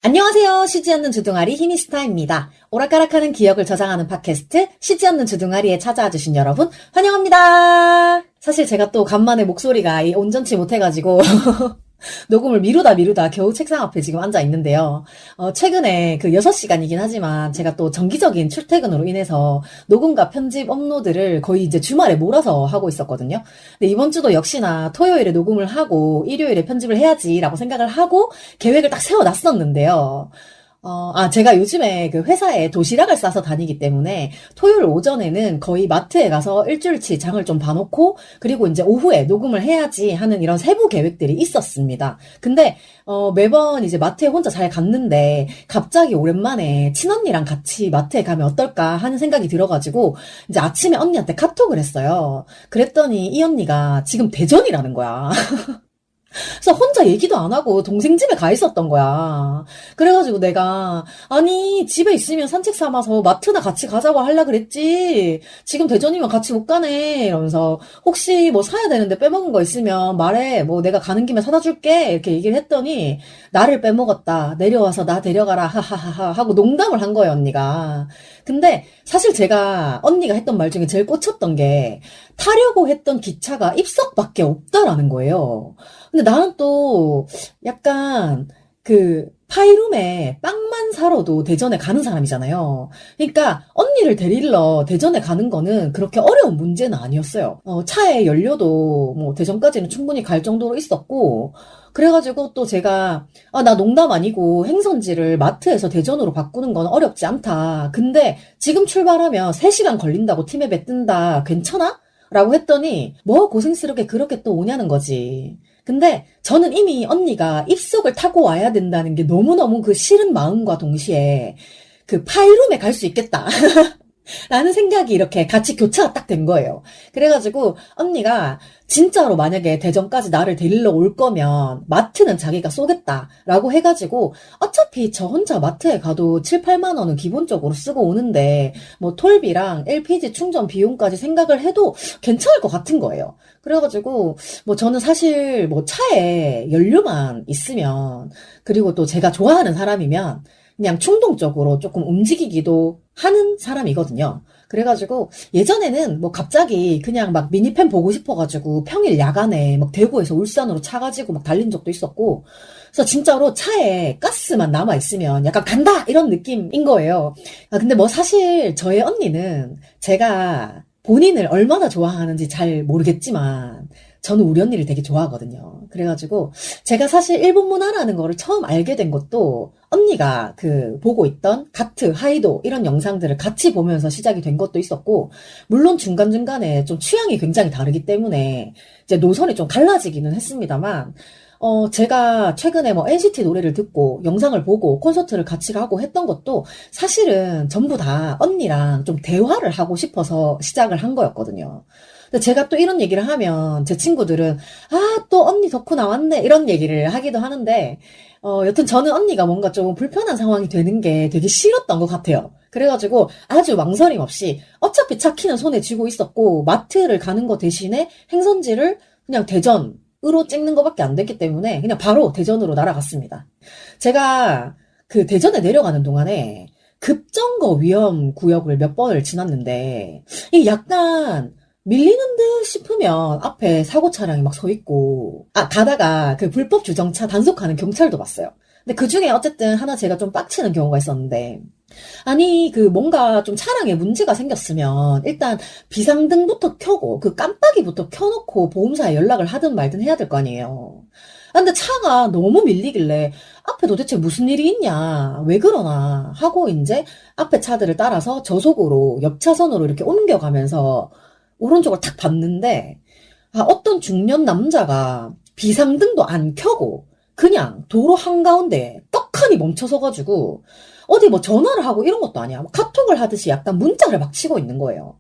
안녕하세요. 쉬지 않는 주둥아리 히미스타입니다. 오락가락하는 기억을 저장하는 팟캐스트 쉬지 않는 주둥아리에 찾아와 주신 여러분 환영합니다. 사실 제가 또 간만에 목소리가 온전치 못해가지고 녹음을 미루다 겨우 책상 앞에 지금 앉아 있는데요. 최근에 그 6시간이긴 하지만 제가 또 정기적인 출퇴근으로 인해서 녹음과 편집 업로드를 거의 이제 주말에 몰아서 하고 있었거든요. 근데 이번 주도 역시나 토요일에 녹음을 하고 일요일에 편집을 해야지라고 생각을 하고 계획을 딱 세워놨었는데요. 제가 요즘에 그 회사에 도시락을 싸서 다니기 때문에 토요일 오전에는 거의 마트에 가서 일주일치 장을 좀 봐놓고 그리고 이제 오후에 녹음을 해야지 하는 이런 세부 계획들이 있었습니다. 근데 매번 이제 마트에 혼자 잘 갔는데 갑자기 오랜만에 친언니랑 같이 마트에 가면 어떨까 하는 생각이 들어가지고 이제 아침에 언니한테 카톡을 했어요. 그랬더니 이 언니가 지금 대전이라는 거야. 그래서 혼자 얘기도 안 하고 동생 집에 가 있었던 거야. 그래가지고 내가 아니 집에 있으면 산책 삼아서 마트나 같이 가자고 하려 그랬지. 지금 대전이면 같이 못 가네. 이러면서 혹시 뭐 사야 되는데 빼먹은 거 있으면 말해. 뭐 내가 가는 김에 사다 줄게. 이렇게 얘기를 했더니 나를 빼먹었다. 내려와서 나 데려가라. 하하하하 하고 농담을 한 거예요, 언니가. 근데 사실 제가 언니가 했던 말 중에 제일 꽂혔던 게 타려고 했던 기차가 입석밖에 없다라는 거예요. 근데 나는 또 약간 그 파이룸에 빵만 사러도 대전에 가는 사람이잖아요. 그러니까 언니를 데리러 대전에 가는 거는 그렇게 어려운 문제는 아니었어요. 차에 연료도 뭐 대전까지는 충분히 갈 정도로 있었고 그래가지고 또 제가 나 농담 아니고 행선지를 마트에서 대전으로 바꾸는 건 어렵지 않다. 근데 지금 출발하면 3시간 걸린다고 팀앱에 뜬다. 괜찮아? 라고 했더니 뭐 고생스럽게 그렇게 또 오냐는 거지. 근데 저는 이미 언니가 입속을 타고 와야 된다는 게 너무너무 그 싫은 마음과 동시에 그 파이룸에 갈 수 있겠다. 라는 생각이 이렇게 같이 교차가 딱 된 거예요. 그래가지고 언니가 진짜로 만약에 대전까지 나를 데리러 올 거면 마트는 자기가 쏘겠다라고 해가지고 어차피 저 혼자 마트에 가도 7, 8만 원은 기본적으로 쓰고 오는데 뭐 톨비랑 LPG 충전 비용까지 생각을 해도 괜찮을 것 같은 거예요. 그래가지고 뭐 저는 사실 뭐 차에 연료만 있으면 그리고 또 제가 좋아하는 사람이면 그냥 충동적으로 조금 움직이기도 하는 사람이거든요. 그래가지고 예전에는 뭐 갑자기 그냥 막 미니팬 보고 싶어가지고 평일 야간에 막 대구에서 울산으로 차 가지고 막 달린 적도 있었고 그래서 진짜로 차에 가스만 남아있으면 약간 간다! 이런 느낌인 거예요. 근데 뭐 사실 저의 언니는 제가 본인을 얼마나 좋아하는지 잘 모르겠지만 저는 우리 언니를 되게 좋아하거든요. 그래가지고 제가 사실 일본 문화라는 거를 처음 알게 된 것도 언니가 그 보고 있던 가트, 하이도 이런 영상들을 같이 보면서 시작이 된 것도 있었고 물론 중간중간에 좀 취향이 굉장히 다르기 때문에 이제 노선이 좀 갈라지기는 했습니다만 제가 최근에 뭐 NCT 노래를 듣고 영상을 보고 콘서트를 같이 가고 했던 것도 사실은 전부 다 언니랑 좀 대화를 하고 싶어서 시작을 한 거였거든요. 근데 제가 또 이런 얘기를 하면 제 친구들은 또 언니 덕후 나왔네 이런 얘기를 하기도 하는데 여튼 저는 언니가 뭔가 좀 불편한 상황이 되는 게 되게 싫었던 것 같아요. 그래가지고 아주 망설임 없이 어차피 차 키는 손에 쥐고 있었고 마트를 가는 거 대신에 행선지를 그냥 대전으로 찍는 것밖에 안 됐기 때문에 그냥 바로 대전으로 날아갔습니다. 제가 그 대전에 내려가는 동안에 급정거 위험 구역을 몇 번을 지났는데 이 약간 밀리는 듯 싶으면 앞에 사고 차량이 막 서 있고 가다가 그 불법 주정차 단속하는 경찰도 봤어요. 근데 그 중에 어쨌든 하나 제가 좀 빡치는 경우가 있었는데 아니 그 뭔가 좀 차량에 문제가 생겼으면 일단 비상등부터 켜고 그 깜빡이부터 켜놓고 보험사에 연락을 하든 말든 해야 될 거 아니에요. 근데 차가 너무 밀리길래 앞에 도대체 무슨 일이 있냐 왜 그러나 하고 이제 앞에 차들을 따라서 저속으로 옆 차선으로 이렇게 옮겨가면서 오른쪽을 탁 봤는데 어떤 중년 남자가 비상등도 안 켜고 그냥 도로 한가운데 떡하니 멈춰서가지고 어디 뭐 전화를 하고 이런 것도 아니야. 카톡을 하듯이 약간 문자를 막 치고 있는 거예요.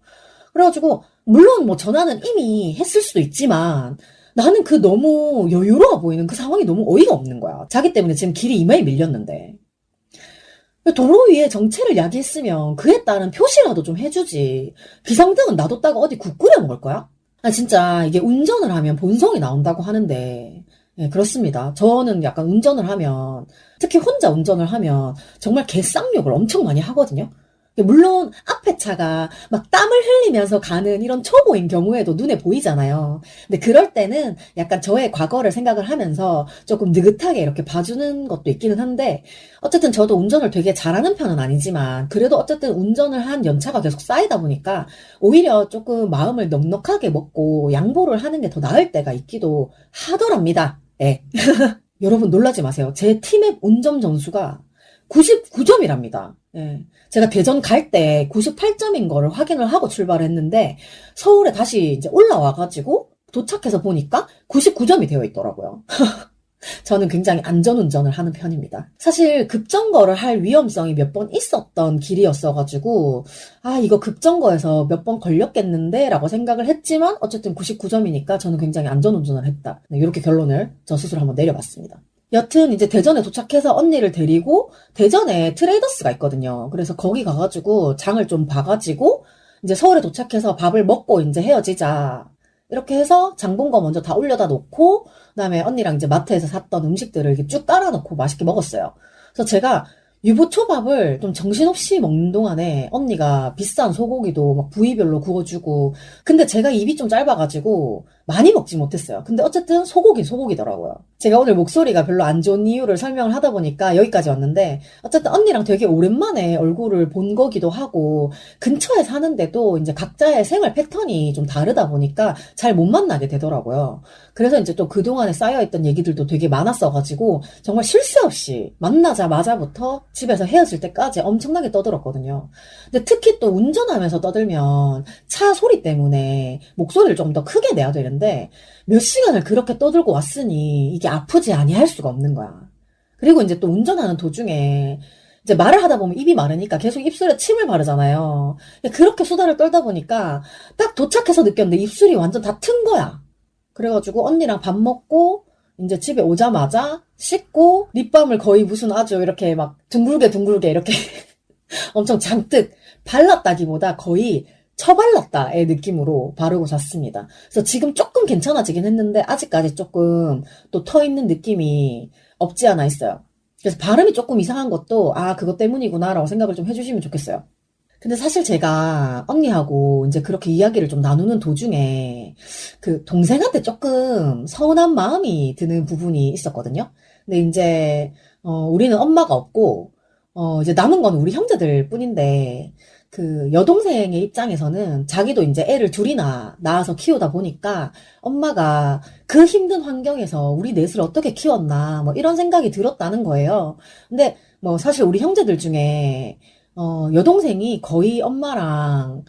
그래가지고 물론 뭐 전화는 이미 했을 수도 있지만 나는 그 너무 여유로워 보이는 그 상황이 너무 어이가 없는 거야. 자기 때문에 지금 길이 이마에 밀렸는데. 도로 위에 정체를 야기했으면 그에 따른 표시라도 좀 해주지. 비상등은 놔뒀다가 어디 국 끓여 먹을 거야? 진짜 이게 운전을 하면 본성이 나온다고 하는데 네, 그렇습니다. 저는 약간 운전을 하면, 특히 혼자 운전을 하면 정말 개쌍욕을 엄청 많이 하거든요. 물론 앞에 차가 막 땀을 흘리면서 가는 이런 초보인 경우에도 눈에 보이잖아요. 근데 그럴 때는 약간 저의 과거를 생각을 하면서 조금 느긋하게 이렇게 봐주는 것도 있기는 한데, 어쨌든 저도 운전을 되게 잘하는 편은 아니지만, 그래도 어쨌든 운전을 한 연차가 계속 쌓이다 보니까 오히려 조금 마음을 넉넉하게 먹고 양보를 하는 게 더 나을 때가 있기도 하더랍니다. 예. 여러분 놀라지 마세요. 제 팀의 운전 점수가 99점이랍니다. 예. 제가 대전 갈 때 98점인 거를 확인을 하고 출발을 했는데, 서울에 다시 이제 올라와가지고 도착해서 보니까 99점이 되어 있더라고요. 저는 굉장히 안전운전을 하는 편입니다. 사실 급정거를 할 위험성이 몇 번 있었던 길이었어가지고, 아, 이거 급정거에서 몇 번 걸렸겠는데? 라고 생각을 했지만, 어쨌든 99점이니까 저는 굉장히 안전운전을 했다. 네, 이렇게 결론을 저 스스로 한번 내려봤습니다. 여튼 이제 대전에 도착해서 언니를 데리고 대전에 트레이더스가 있거든요. 그래서 거기 가가지고 장을 좀 봐가지고 이제 서울에 도착해서 밥을 먹고 이제 헤어지자. 이렇게 해서 장 본 거 먼저 다 올려다 놓고, 그다음에 언니랑 이제 마트에서 샀던 음식들을 이렇게 쭉 깔아놓고 맛있게 먹었어요. 그래서 제가 유부초밥을 좀 정신없이 먹는 동안에 언니가 비싼 소고기도 막 부위별로 구워주고, 근데 제가 입이 좀 짧아가지고 많이 먹지 못했어요. 근데 어쨌든 소고기더라고요. 제가 오늘 목소리가 별로 안 좋은 이유를 설명을 하다 보니까 여기까지 왔는데, 어쨌든 언니랑 되게 오랜만에 얼굴을 본 거기도 하고, 근처에 사는데도 이제 각자의 생활 패턴이 좀 다르다 보니까 잘 못 만나게 되더라고요. 그래서 이제 또 그동안에 쌓여있던 얘기들도 되게 많았어가지고, 정말 쉴 새 없이 만나자마자부터 집에서 헤어질 때까지 엄청나게 떠들었거든요. 근데 특히 또 운전하면서 떠들면 차 소리 때문에 목소리를 좀 더 크게 내야 되는데, 몇 시간을 그렇게 떠들고 왔으니 이게 아프지 아니할 수가 없는 거야. 그리고 이제 또 운전하는 도중에 이제 말을 하다 보면 입이 마르니까 계속 입술에 침을 바르잖아요. 그렇게 수다를 떨다 보니까 딱 도착해서 느꼈는데 입술이 완전 다 튼 거야. 그래가지고 언니랑 밥 먹고 이제 집에 오자마자 씻고 립밤을 거의 무슨 아주 이렇게 막 둥글게 이렇게 엄청 잔뜩 발랐다기보다 거의 처발랐다의 느낌으로 바르고 잤습니다. 그래서 지금 조금 괜찮아지긴 했는데 아직까지 조금 또 터 있는 느낌이 없지 않아 있어요. 그래서 발음이 조금 이상한 것도 아, 그것 때문이구나 라고 생각을 좀 해주시면 좋겠어요. 근데 사실 제가 언니하고 이제 그렇게 이야기를 좀 나누는 도중에 그 동생한테 조금 서운한 마음이 드는 부분이 있었거든요. 근데 이제 우리는 엄마가 없고 이제 남은 건 우리 형제들 뿐인데, 그 여동생의 입장에서는 자기도 이제 애를 둘이나 낳아서 키우다 보니까 엄마가 그 힘든 환경에서 우리 넷을 어떻게 키웠나 뭐 이런 생각이 들었다는 거예요. 근데 뭐 사실 우리 형제들 중에 여동생이 거의 엄마랑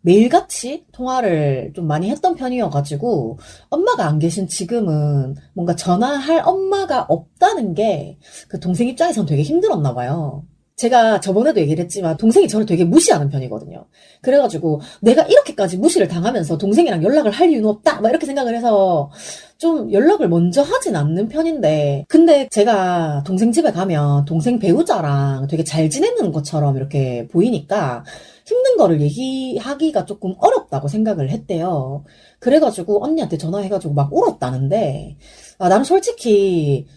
매일같이 통화를 좀 많이 했던 편이어가지고, 엄마가 안 계신 지금은 뭔가 전화할 엄마가 없다는 게 그 동생 입장에선 되게 힘들었나 봐요. 제가 저번에도 얘기를 했지만 동생이 저를 되게 무시하는 편이거든요. 그래가지고 내가 이렇게까지 무시를 당하면서 동생이랑 연락을 할 이유는 없다 막 이렇게 생각을 해서 좀 연락을 먼저 하진 않는 편인데, 근데 제가 동생 집에 가면 동생 배우자랑 되게 잘 지내는 것처럼 이렇게 보이니까 힘든 거를 얘기하기가 조금 어렵다고 생각을 했대요. 그래가지고 언니한테 전화해가지고 막 울었다는데, 아, 나는 솔직히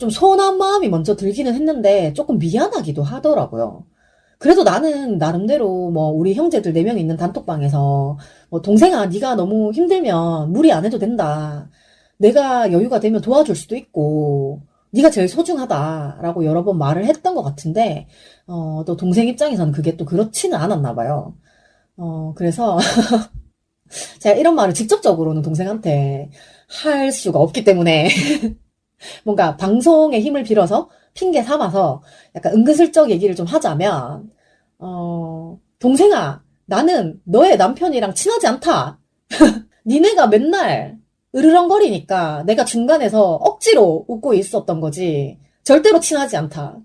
좀 서운한 마음이 먼저 들기는 했는데 조금 미안하기도 하더라고요. 그래도 나는 나름대로 뭐 우리 형제들 4명 있는 단톡방에서 뭐 동생아, 네가 너무 힘들면 무리 안 해도 된다. 내가 여유가 되면 도와줄 수도 있고 네가 제일 소중하다라고 여러 번 말을 했던 것 같은데, 또 동생 입장에서는 그게 또 그렇지는 않았나 봐요. 그래서 제가 이런 말을 직접적으로는 동생한테 할 수가 없기 때문에 뭔가 방송의 힘을 빌어서 핑계 삼아서 약간 은근슬쩍 얘기를 좀 하자면, 동생아, 나는 너의 남편이랑 친하지 않다. 니네가 맨날 으르렁거리니까 내가 중간에서 억지로 웃고 있었던 거지. 절대로 친하지 않다.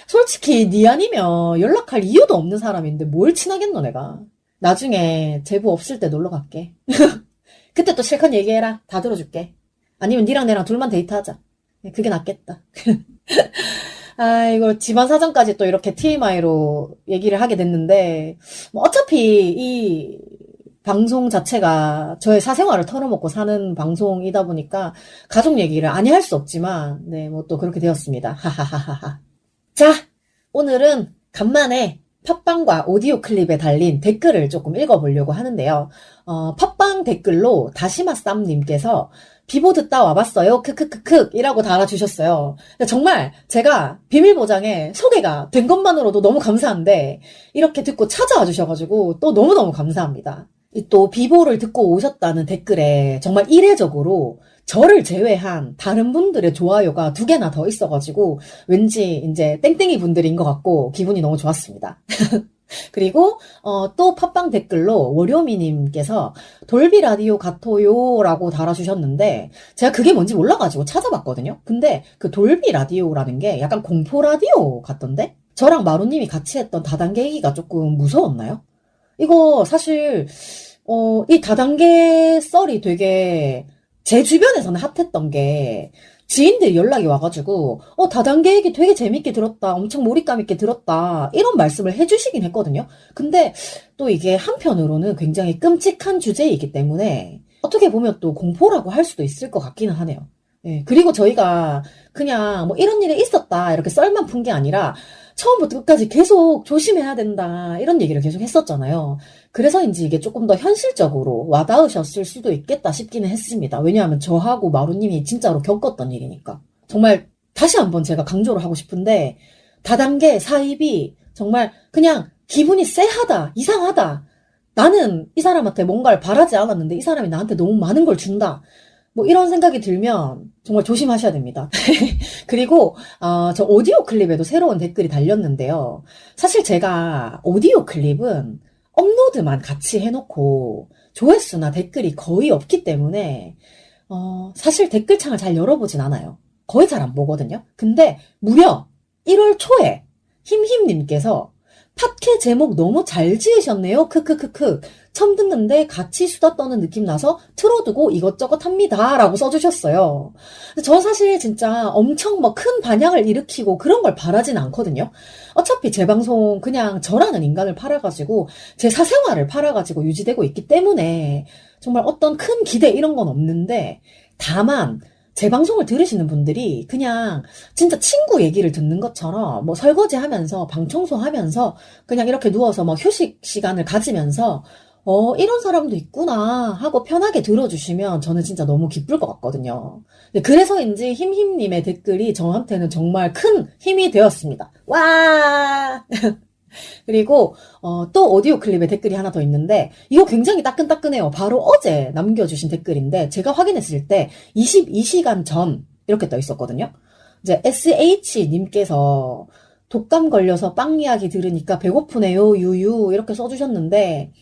솔직히 니 아니면 연락할 이유도 없는 사람인데 뭘 친하겠노 내가. 나중에 제부 없을 때 놀러 갈게. 그때 또 실컷 얘기해라. 다 들어줄게. 아니면 니랑 내랑 둘만 데이트하자. 그게 낫겠다. 아, 이거 집안 사정까지 또 이렇게 TMI로 얘기를 하게 됐는데, 뭐 어차피 이 방송 자체가 저의 사생활을 털어먹고 사는 방송이다 보니까 가족 얘기를 아니 할 수 없지만, 네, 뭐 또 그렇게 되었습니다. 하하하하하. 자, 오늘은 간만에 팟빵과 오디오 클립에 달린 댓글을 조금 읽어보려고 하는데요. 팟빵 댓글로 다시마쌈님께서 비보 듣다 와봤어요. 크크크크 이라고 달아주셨어요. 정말 제가 비밀보장에 소개가 된 것만으로도 너무 감사한데 이렇게 듣고 찾아와 주셔가지고 또 너무너무 감사합니다. 또 비보를 듣고 오셨다는 댓글에 정말 이례적으로 저를 제외한 다른 분들의 좋아요가 2개나 더 있어가지고 왠지 이제 땡땡이 분들인 것 같고 기분이 너무 좋았습니다. 그리고 또 팟빵 댓글로 월요미님께서 돌비 라디오 같아요 라고 달아주셨는데 제가 그게 뭔지 몰라가지고 찾아봤거든요. 근데 그 돌비 라디오라는 게 약간 공포 라디오 같던데? 저랑 마루님이 같이 했던 다단계 얘기가 조금 무서웠나요? 이거 사실 이 다단계 썰이 되게 제 주변에서는 핫했던 게 지인들이 연락이 와가지고 다단계 얘기 되게 재밌게 들었다, 엄청 몰입감 있게 들었다 이런 말씀을 해주시긴 했거든요. 근데 또 이게 한편으로는 굉장히 끔찍한 주제이기 때문에 어떻게 보면 또 공포라고 할 수도 있을 것 같기는 하네요. 예, 그리고 저희가 그냥 뭐 이런 일이 있었다 이렇게 썰만 푼 게 아니라 처음부터 끝까지 계속 조심해야 된다 이런 얘기를 계속 했었잖아요. 그래서인지 이게 조금 더 현실적으로 와닿으셨을 수도 있겠다 싶기는 했습니다. 왜냐하면 저하고 마루님이 진짜로 겪었던 일이니까. 정말 다시 한번 제가 강조를 하고 싶은데 다단계 사입이 정말 그냥 기분이 쎄하다, 이상하다. 나는 이 사람한테 뭔가를 바라지 않았는데 이 사람이 나한테 너무 많은 걸 준다. 뭐 이런 생각이 들면 정말 조심하셔야 됩니다. 그리고 저 오디오 클립에도 새로운 댓글이 달렸는데요. 사실 제가 오디오 클립은 업로드만 같이 해놓고 조회수나 댓글이 거의 없기 때문에 사실 댓글창을 잘 열어보진 않아요. 거의 잘 안 보거든요. 근데 무려 1월 초에 힘힘님께서 팟캐 제목 너무 잘 지으셨네요. 크크크크. 처음 듣는데 같이 수다 떠는 느낌 나서 틀어두고 이것저것 합니다. 라고 써주셨어요. 저 사실 진짜 엄청 뭐 큰 반향을 일으키고 그런 걸 바라진 않거든요. 어차피 제 방송 그냥 저라는 인간을 팔아가지고 제 사생활을 팔아가지고 유지되고 있기 때문에 정말 어떤 큰 기대 이런 건 없는데 다만 제 방송을 들으시는 분들이 그냥 진짜 친구 얘기를 듣는 것처럼 뭐 설거지 하면서 방 청소하면서 그냥 이렇게 누워서 뭐 휴식 시간을 가지면서 이런 사람도 있구나 하고 편하게 들어주시면 저는 진짜 너무 기쁠 것 같거든요. 그래서인지 힘힘님의 댓글이 저한테는 정말 큰 힘이 되었습니다. 와! 그리고 또 오디오 클립에 댓글이 하나 더 있는데 이거 굉장히 따끈따끈해요. 바로 어제 남겨주신 댓글인데 제가 확인했을 때 22시간 전 이렇게 떠 있었거든요. 이제 SH님께서 독감 걸려서 빵 이야기 들으니까 배고프네요 유유 이렇게 써주셨는데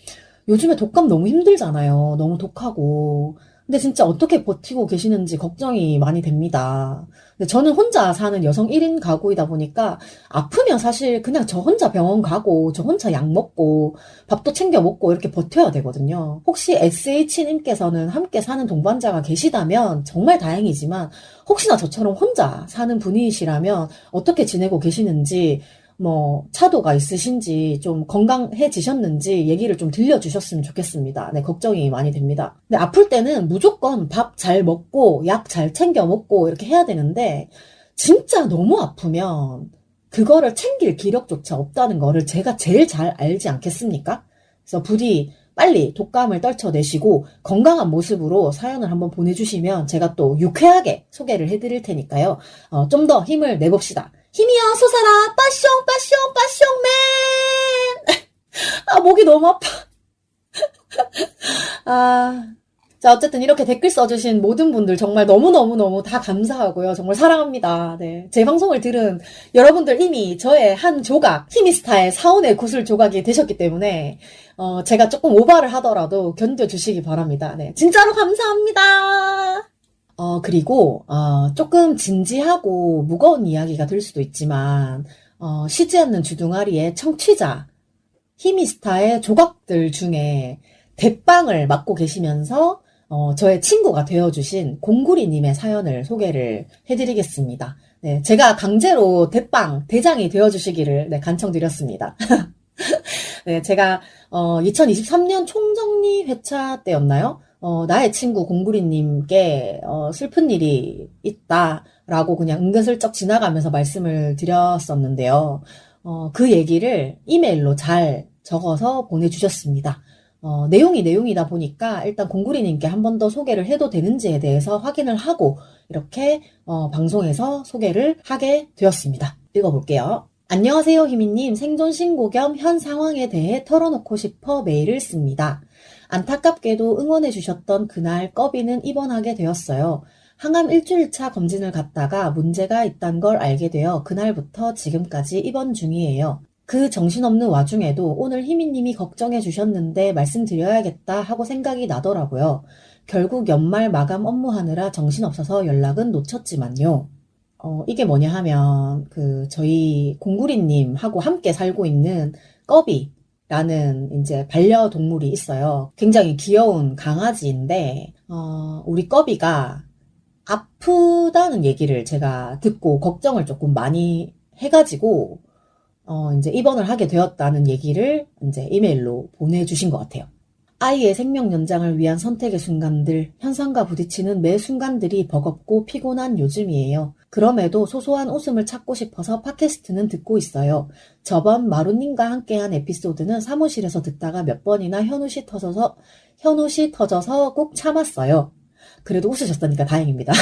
요즘에 독감 너무 힘들잖아요. 너무 독하고. 근데 진짜 어떻게 버티고 계시는지 걱정이 많이 됩니다. 근데 저는 혼자 사는 여성 1인 가구이다 보니까 아프면 사실 그냥 저 혼자 병원 가고 저 혼자 약 먹고 밥도 챙겨 먹고 이렇게 버텨야 되거든요. 혹시 SH님께서는 함께 사는 동반자가 계시다면 정말 다행이지만 혹시나 저처럼 혼자 사는 분이시라면 어떻게 지내고 계시는지 뭐 차도가 있으신지 좀 건강해지셨는지 얘기를 좀 들려주셨으면 좋겠습니다. 네, 걱정이 많이 됩니다. 근데 아플 때는 무조건 밥 잘 먹고 약 잘 챙겨 먹고 이렇게 해야 되는데 진짜 너무 아프면 그거를 챙길 기력조차 없다는 거를 제가 제일 잘 알지 않겠습니까? 그래서 부디 빨리 독감을 떨쳐내시고 건강한 모습으로 사연을 한번 보내주시면 제가 또 유쾌하게 소개를 해드릴 테니까요. 좀 더 힘을 내봅시다. 힘이여 솟아라 빠숑 빠숑 빠숑맨. 목이 너무 아파. 자 어쨌든 이렇게 댓글 써주신 모든 분들 정말 너무너무너무 다 감사하고요. 정말 사랑합니다. 네, 제 방송을 들은 여러분들 이미 저의 한 조각 히미스타의 사원의 구슬 조각이 되셨기 때문에 제가 조금 오바를 하더라도 견뎌주시기 바랍니다. 네, 진짜로 감사합니다. 그리고, 조금 진지하고 무거운 이야기가 될 수도 있지만, 쉬지 않는 주둥아리의 청취자, 히미스타의 조각들 중에 대빵을 맡고 계시면서, 저의 친구가 되어주신 공구리님의 사연을 소개를 해드리겠습니다. 네, 제가 강제로 대빵, 대장이 되어주시기를 네, 간청드렸습니다. 네, 제가 2023년 총정리 회차 때였나요? 나의 친구 공구리님께 슬픈 일이 있다라고 그냥 은근슬쩍 지나가면서 말씀을 드렸었는데요. 그 얘기를 이메일로 잘 적어서 보내주셨습니다. 내용이 내용이다 보니까 일단 공구리님께 한 번 더 소개를 해도 되는지에 대해서 확인을 하고 이렇게 방송에서 소개를 하게 되었습니다. 읽어볼게요. 안녕하세요, 희미님. 생존 신고 겸 현 상황에 대해 털어놓고 싶어 메일을 씁니다. 안타깝게도 응원해주셨던 그날 꺼비는 입원하게 되었어요. 항암 일주일차 검진을 갔다가 문제가 있단 걸 알게 되어 그날부터 지금까지 입원 중이에요. 그 정신없는 와중에도 오늘 희미님이 걱정해 주셨는데 말씀드려야겠다 하고 생각이 나더라고요. 결국 연말 마감 업무하느라 정신없어서 연락은 놓쳤지만요. 이게 뭐냐 하면, 저희 공구리님하고 함께 살고 있는 꺼비라는 이제 반려동물이 있어요. 굉장히 귀여운 강아지인데, 우리 꺼비가 아프다는 얘기를 제가 듣고 걱정을 조금 많이 해가지고, 이제 입원을 하게 되었다는 얘기를 이제 이메일로 보내주신 것 같아요. 아이의 생명 연장을 위한 선택의 순간들, 현상과 부딪히는 매 순간들이 버겁고 피곤한 요즘이에요. 그럼에도 소소한 웃음을 찾고 싶어서 팟캐스트는 듣고 있어요. 저번 마루님과 함께한 에피소드는 사무실에서 듣다가 몇 번이나 현우시 터져서 꼭 참았어요. 그래도 웃으셨다니까 다행입니다.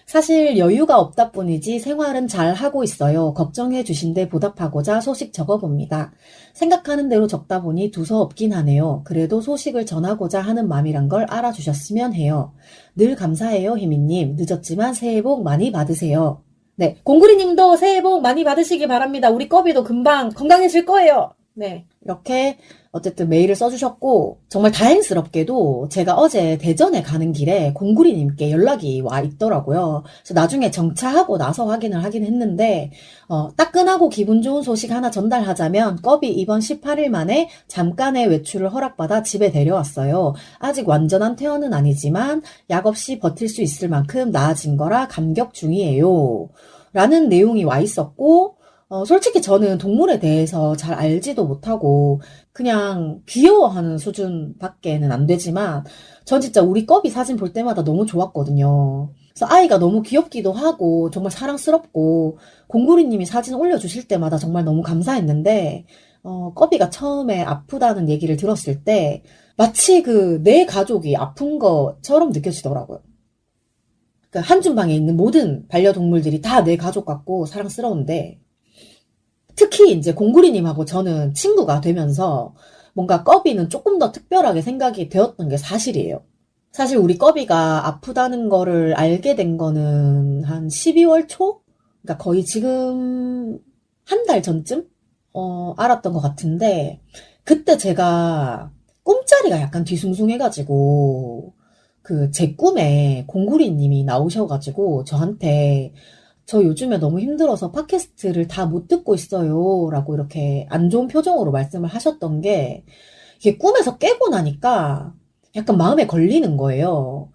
사실 여유가 없다 뿐이지 생활은 잘 하고 있어요. 걱정해 주신데 보답하고자 소식 적어봅니다. 생각하는 대로 적다 보니 두서없긴 하네요. 그래도 소식을 전하고자 하는 마음이란 걸 알아주셨으면 해요. 늘 감사해요, 희미님. 늦었지만 새해 복 많이 받으세요. 네, 공구리님도 새해 복 많이 받으시기 바랍니다. 우리 꺼비도 금방 건강해질 거예요. 네, 이렇게 어쨌든 메일을 써주셨고, 정말 다행스럽게도 제가 어제 대전에 가는 길에 공구리님께 연락이 와 있더라고요. 그래서 나중에 정차하고 나서 확인을 하긴 했는데, 따끈하고 기분 좋은 소식 하나 전달하자면, 꺼비 이번 18일 만에 잠깐의 외출을 허락받아 집에 데려왔어요. 아직 완전한 퇴원은 아니지만, 약 없이 버틸 수 있을 만큼 나아진 거라 감격 중이에요. 라는 내용이 와 있었고, 솔직히 저는 동물에 대해서 잘 알지도 못하고 그냥 귀여워하는 수준밖에는 안 되지만 전 진짜 우리 꺼비 사진 볼 때마다 너무 좋았거든요. 그래서 아이가 너무 귀엽기도 하고 정말 사랑스럽고 공구리님이 사진 올려주실 때마다 정말 너무 감사했는데 꺼비가 처음에 아프다는 얘기를 들었을 때 마치 내 가족이 아픈 것처럼 느껴지더라고요. 그러니까 한줌방에 있는 모든 반려동물들이 다 내 가족 같고 사랑스러운데 특히 이제 공구리님하고 저는 친구가 되면서 뭔가 꺼비는 조금 더 특별하게 생각이 되었던 게 사실이에요. 사실 우리 꺼비가 아프다는 거를 알게 된 거는 한 12월 초? 그러니까 거의 지금 한 달 전쯤? 알았던 것 같은데 그때 제가 꿈자리가 약간 뒤숭숭해가지고 제 꿈에 공구리님이 나오셔가지고 저한테 저 요즘에 너무 힘들어서 팟캐스트를 다 못 듣고 있어요. 라고 이렇게 안 좋은 표정으로 말씀을 하셨던 게 이게 꿈에서 깨고 나니까 약간 마음에 걸리는 거예요.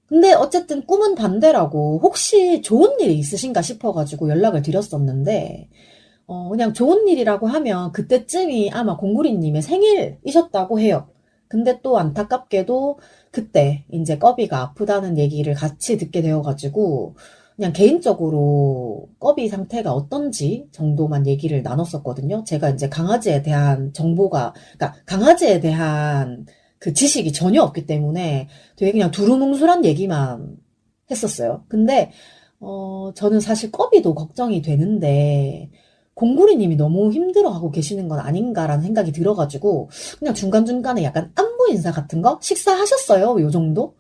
근데 어쨌든 꿈은 반대라고 혹시 좋은 일이 있으신가 싶어가지고 연락을 드렸었는데 그냥 좋은 일이라고 하면 그때쯤이 아마 공구리님의 생일이셨다고 해요. 근데 또 안타깝게도 그때 이제 꺼비가 아프다는 얘기를 같이 듣게 되어가지고 그냥 개인적으로 꺼비 상태가 어떤지 정도만 얘기를 나눴었거든요. 제가 이제 강아지에 대한 그러니까 강아지에 대한 그 지식이 전혀 없기 때문에 되게 그냥 두루뭉술한 얘기만 했었어요. 근데, 저는 사실 꺼비도 걱정이 되는데, 공구리님이 너무 힘들어하고 계시는 건 아닌가라는 생각이 들어가지고, 그냥 중간중간에 약간 안부 인사 같은 거? 식사하셨어요? 요 정도?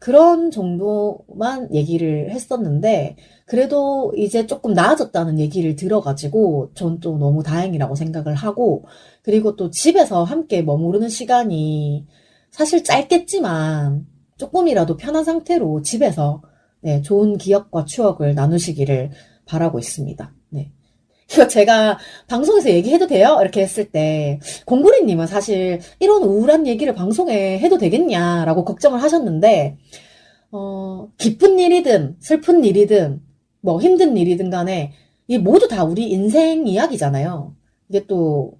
그런 정도만 얘기를 했었는데, 그래도 이제 조금 나아졌다는 얘기를 들어가지고, 전 또 너무 다행이라고 생각을 하고, 그리고 또 집에서 함께 머무르는 시간이 사실 짧겠지만, 조금이라도 편한 상태로 집에서, 네, 좋은 기억과 추억을 나누시기를 바라고 있습니다. 네. 이거 제가 방송에서 얘기해도 돼요? 이렇게 했을 때, 공구리님은 사실 이런 우울한 얘기를 방송에 해도 되겠냐라고 걱정을 하셨는데, 기쁜 일이든 슬픈 일이든 뭐 힘든 일이든 간에, 이게 모두 다 우리 인생 이야기잖아요. 이게 또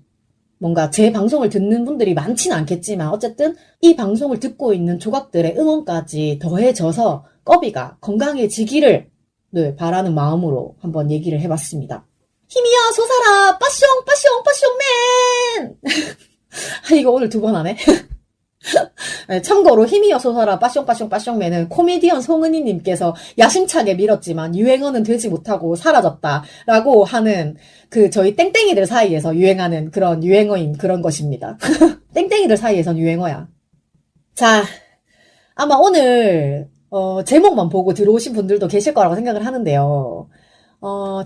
뭔가 제 방송을 듣는 분들이 많지는 않겠지만 어쨌든 이 방송을 듣고 있는 조각들의 응원까지 더해져서 꺼비가 건강해지기를 네, 바라는 마음으로 한번 얘기를 해봤습니다. 힘이야 솟아라 빠숑 빠숑 빠숑맨 이거 오늘 2번 하네. 네, 참고로 힘이여 솟아라 빠숑빠숑 빠숑맨은 코미디언 송은이님께서 야심차게 밀었지만 유행어는 되지 못하고 사라졌다라고 하는 그 저희 땡땡이들 사이에서 유행하는 그런 유행어인 그런 것입니다. 땡땡이들 사이에선 유행어야. 자, 아마 오늘 제목만 보고 들어오신 분들도 계실 거라고 생각을 하는데요.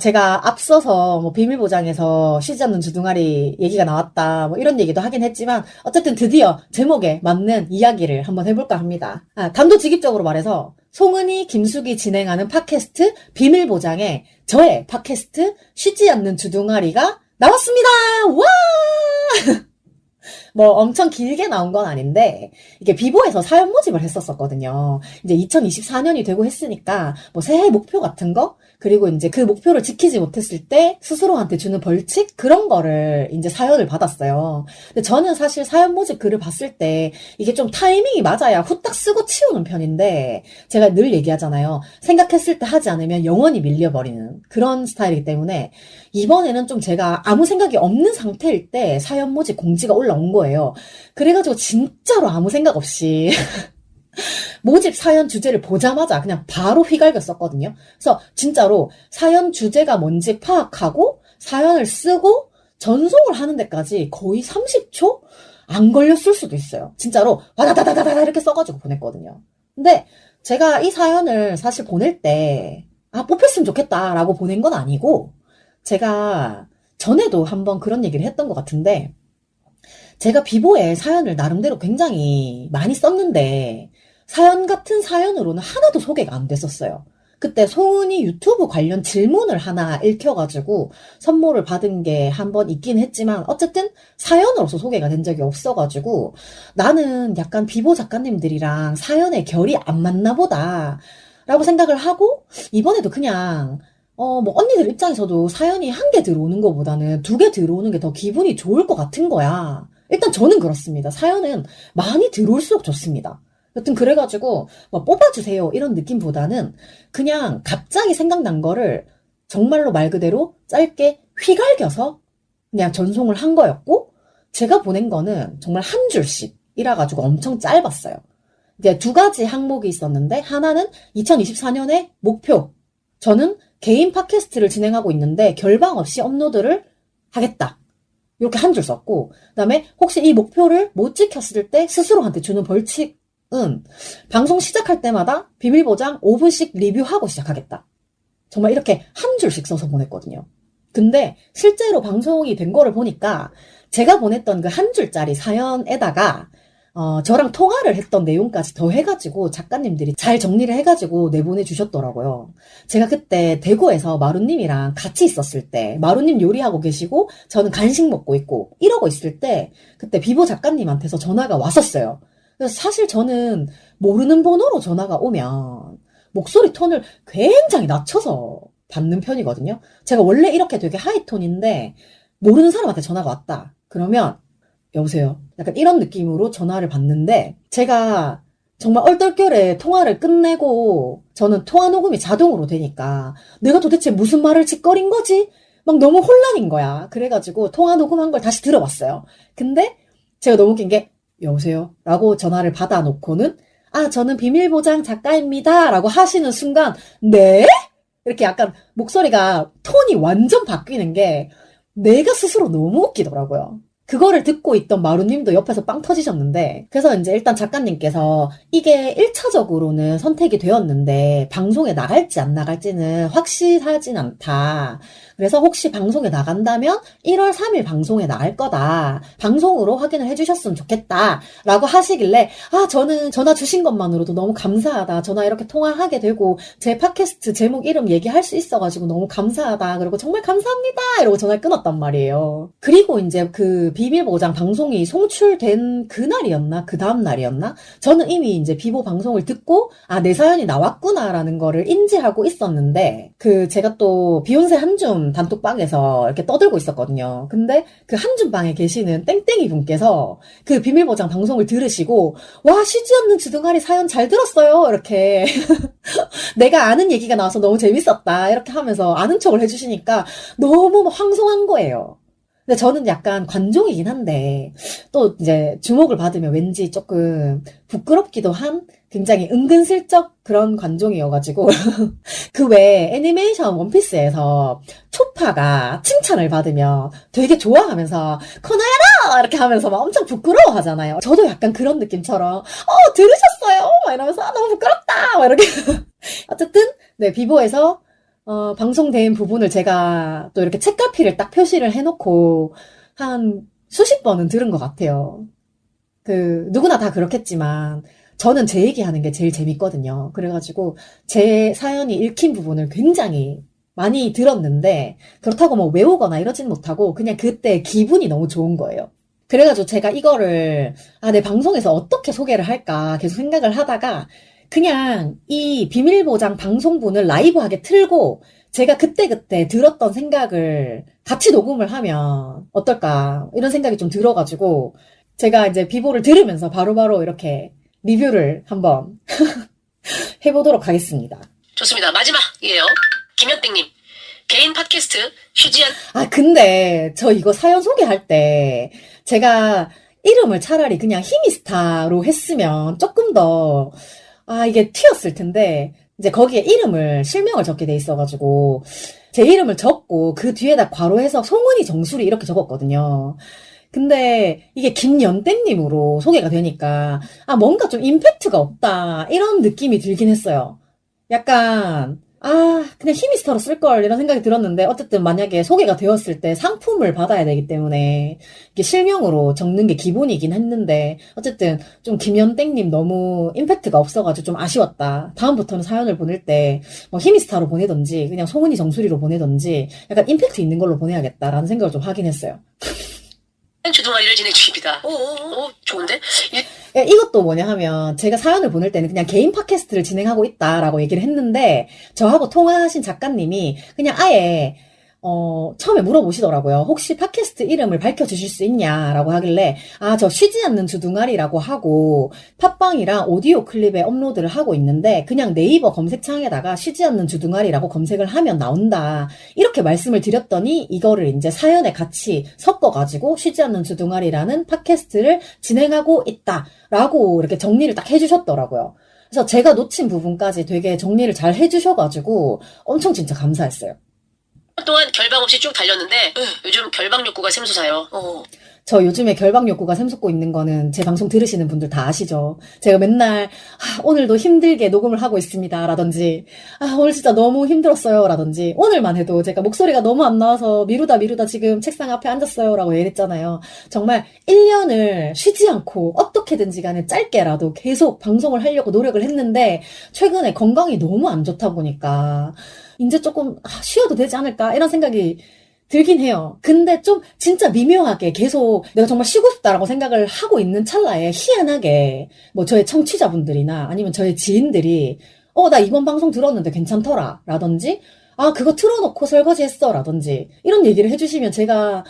제가 앞서서 뭐 비밀보장에서 쉬지 않는 주둥아리 얘기가 나왔다 뭐 이런 얘기도 하긴 했지만 어쨌든 드디어 제목에 맞는 이야기를 한번 해볼까 합니다. 단도직입적으로 말해서 송은이, 김숙이 진행하는 팟캐스트 비밀보장에 저의 팟캐스트 쉬지 않는 주둥아리가 나왔습니다. 와! 뭐 엄청 길게 나온 건 아닌데 이게 비보에서 사연 모집을 했었거든요. 이제 2024년이 되고 했으니까 뭐 새해 목표 같은 거 그리고 이제 그 목표를 지키지 못했을 때 스스로한테 주는 벌칙 그런 거를 이제 사연을 받았어요. 근데 저는 사실 사연 모집 글을 봤을 때 이게 좀 타이밍이 맞아야 후딱 쓰고 치우는 편인데 제가 늘 얘기하잖아요. 생각했을 때 하지 않으면 영원히 밀려버리는 그런 스타일이기 때문에 이번에는 좀 제가 아무 생각이 없는 상태일 때 사연 모집 공지가 올라온 거예요. 그래가지고 진짜로 아무 생각 없이 모집 사연 주제를 보자마자 그냥 바로 휘갈겼었거든요. 그래서 진짜로 사연 주제가 뭔지 파악하고 사연을 쓰고 전송을 하는 데까지 거의 30초? 안 걸렸을 수도 있어요. 진짜로 와다다다다다 이렇게 써가지고 보냈거든요. 근데 제가 이 사연을 사실 보낼 때 뽑혔으면 좋겠다라고 보낸 건 아니고 제가 전에도 한번 그런 얘기를 했던 것 같은데 제가 비보에 사연을 나름대로 굉장히 많이 썼는데 사연 같은 사연으로는 하나도 소개가 안 됐었어요. 그때 소은이 유튜브 관련 질문을 하나 읽혀가지고 선물을 받은 게 한 번 있긴 했지만 어쨌든 사연으로서 소개가 된 적이 없어가지고 나는 약간 비보 작가님들이랑 사연의 결이 안 맞나 보다 라고 생각을 하고 이번에도 그냥 뭐 언니들 입장에서도 사연이 1개 들어오는 것보다는 2개 들어오는 게 더 기분이 좋을 것 같은 거야. 일단 저는 그렇습니다. 사연은 많이 들어올수록 좋습니다. 여튼 그래가지고 뭐 뽑아주세요 이런 느낌보다는 그냥 갑자기 생각난 거를 정말로 말 그대로 짧게 휘갈겨서 그냥 전송을 한 거였고 제가 보낸 거는 정말 한 줄씩이라 가지고 엄청 짧았어요. 이제 2가지 항목이 있었는데 하나는 2024년의 목표. 저는 개인 팟캐스트를 진행하고 있는데 결방 없이 업로드를 하겠다. 이렇게 한 줄 썼고 그다음에 혹시 이 목표를 못 지켰을 때 스스로한테 주는 벌칙은 방송 시작할 때마다 비밀보장 5분씩 리뷰하고 시작하겠다. 정말 이렇게 한 줄씩 써서 보냈거든요. 근데 실제로 방송이 된 거를 보니까 제가 보냈던 그 한 줄짜리 사연에다가 저랑 통화를 했던 내용까지 더 해가지고 작가님들이 잘 정리를 해가지고 내보내주셨더라고요. 제가 그때 대구에서 마루님이랑 같이 있었을 때 마루님 요리하고 계시고 저는 간식 먹고 있고 이러고 있을 때 그때 비보 작가님한테서 전화가 왔었어요. 그래서 사실 저는 모르는 번호로 전화가 오면 목소리 톤을 굉장히 낮춰서 받는 편이거든요. 제가 원래 이렇게 되게 하이톤인데 모르는 사람한테 전화가 왔다. 그러면 여보세요? 약간 이런 느낌으로 전화를 받는데 제가 정말 얼떨결에 통화를 끝내고 저는 통화 녹음이 자동으로 되니까 내가 도대체 무슨 말을 짓거린 거지? 막 너무 혼란인 거야. 그래가지고 통화 녹음한 걸 다시 들어봤어요. 근데 제가 너무 웃긴 게 여보세요? 라고 전화를 받아놓고는 저는 비밀보장 작가입니다. 라고 하시는 순간 네? 이렇게 약간 목소리가 톤이 완전 바뀌는 게 내가 스스로 너무 웃기더라고요. 그거를 듣고 있던 마루님도 옆에서 빵 터지셨는데 그래서 이제 일단 작가님께서 이게 1차적으로는 선택이 되었는데 방송에 나갈지 안 나갈지는 확실하진 않다. 그래서 혹시 방송에 나간다면 1월 3일 방송에 나갈 거다. 방송으로 확인을 해주셨으면 좋겠다. 라고 하시길래 저는 전화 주신 것만으로도 너무 감사하다. 전화 이렇게 통화하게 되고 제 팟캐스트 제목 이름 얘기할 수 있어가지고 너무 감사하다. 그리고 정말 감사합니다. 이러고 전화를 끊었단 말이에요. 그리고 이제 그 비밀보장 방송이 송출된 그날이었나? 그 다음 날이었나? 저는 이미 이제 비보 방송을 듣고, 아, 내 사연이 나왔구나라는 거를 인지하고 있었는데, 제가 또 비욘세 한줌 단톡방에서 이렇게 떠들고 있었거든요. 근데 그 한줌방에 계시는 땡땡이 분께서 그 비밀보장 방송을 들으시고, 와, 쉬지 않는 주둥아리 사연 잘 들었어요. 이렇게. 내가 아는 얘기가 나와서 너무 재밌었다. 이렇게 하면서 아는 척을 해주시니까 너무 황송한 거예요. 근데 저는 약간 관종이긴 한데, 또 이제 주목을 받으면 왠지 조금 부끄럽기도 한 굉장히 은근슬쩍 그런 관종이어가지고, 그 외에 애니메이션 원피스에서 초파가 칭찬을 받으면 되게 좋아하면서, 코너야라! 이렇게 하면서 막 엄청 부끄러워 하잖아요. 저도 약간 그런 느낌처럼, 들으셨어요? 막 이러면서, 너무 부끄럽다! 막 이렇게. 어쨌든, 네, 비보에서 방송된 부분을 제가 또 이렇게 책갈피를 딱 표시를 해놓고 한 수십 번은 들은 것 같아요. 누구나 다 그렇겠지만 저는 제 얘기하는 게 제일 재밌거든요. 그래가지고 제 사연이 읽힌 부분을 굉장히 많이 들었는데 그렇다고 뭐 외우거나 이러진 못하고 그냥 그때 기분이 너무 좋은 거예요. 그래가지고 제가 이거를 내 방송에서 어떻게 소개를 할까 계속 생각을 하다가 그냥 이 비밀보장 방송분을 라이브하게 틀고 제가 그때그때 들었던 생각을 같이 녹음을 하면 어떨까 이런 생각이 좀 들어가지고 제가 이제 비보를 들으면서 바로바로 이렇게 리뷰를 한번 해보도록 하겠습니다. 좋습니다. 마지막이에요. 김현땡님. 개인 팟캐스트 휴지한. 근데 저 이거 사연 소개할 때 제가 이름을 차라리 그냥 히미스타로 했으면 조금 더 이게 튀었을 텐데, 이제 거기에 이름을, 실명을 적게 돼 있어가지고, 제 이름을 적고, 그 뒤에다 괄호해서 송은이 정수리 이렇게 적었거든요. 근데 이게 김연땡님으로 소개가 되니까, 뭔가 좀 임팩트가 없다, 이런 느낌이 들긴 했어요. 약간, 그냥 히미스터로 쓸걸, 이런 생각이 들었는데, 어쨌든 만약에 소개가 되었을 때 상품을 받아야 되기 때문에, 이게 실명으로 적는 게 기본이긴 했는데, 어쨌든 좀 김연땡님 너무 임팩트가 없어가지고 좀 아쉬웠다. 다음부터는 사연을 보낼 때, 뭐 히미스타로 보내던지, 그냥 송은이 정수리로 보내던지, 약간 임팩트 있는 걸로 보내야겠다라는 생각을 좀 하긴 했어요. 주둥아리를 진행 중입니다. 오, 좋은데? 이것도 뭐냐 하면 제가 사연을 보낼 때는 그냥 개인 팟캐스트를 진행하고 있다라고 얘기를 했는데 저하고 통화하신 작가님이 그냥 아예 처음에 물어보시더라고요. 혹시 팟캐스트 이름을 밝혀주실 수 있냐라고 하길래 저 쉬지 않는 주둥아리라고 하고 팟빵이랑 오디오 클립에 업로드를 하고 있는데 그냥 네이버 검색창에다가 쉬지 않는 주둥아리라고 검색을 하면 나온다. 이렇게 말씀을 드렸더니 이거를 이제 사연에 같이 섞어가지고 쉬지 않는 주둥아리라는 팟캐스트를 진행하고 있다라고 이렇게 정리를 딱 해주셨더라고요. 그래서 제가 놓친 부분까지 되게 정리를 잘 해주셔가지고 엄청 진짜 감사했어요. 동안 결방 없이 쭉 달렸는데 요즘 결방 욕구가 샘솟아요. 저 요즘에 결방 욕구가 샘솟고 있는 거는 제 방송 들으시는 분들 다 아시죠? 제가 맨날 오늘도 힘들게 녹음을 하고 있습니다 라든지 오늘 진짜 너무 힘들었어요 라든지 오늘만 해도 제가 목소리가 너무 안 나와서 미루다 지금 책상 앞에 앉았어요 라고 얘기했잖아요. 정말 1년을 쉬지 않고 어떻게든지 간에 짧게라도 계속 방송을 하려고 노력을 했는데 최근에 건강이 너무 안 좋다 보니까 이제 조금 쉬어도 되지 않을까 이런 생각이 들긴 해요. 근데 좀 진짜 미묘하게 계속 내가 정말 쉬고 싶다라고 생각을 하고 있는 찰나에 희한하게 뭐 저의 청취자분들이나 아니면 저의 지인들이 나 이번 방송 들었는데 괜찮더라 라든지 그거 틀어놓고 설거지 했어 라든지 이런 얘기를 해주시면 제가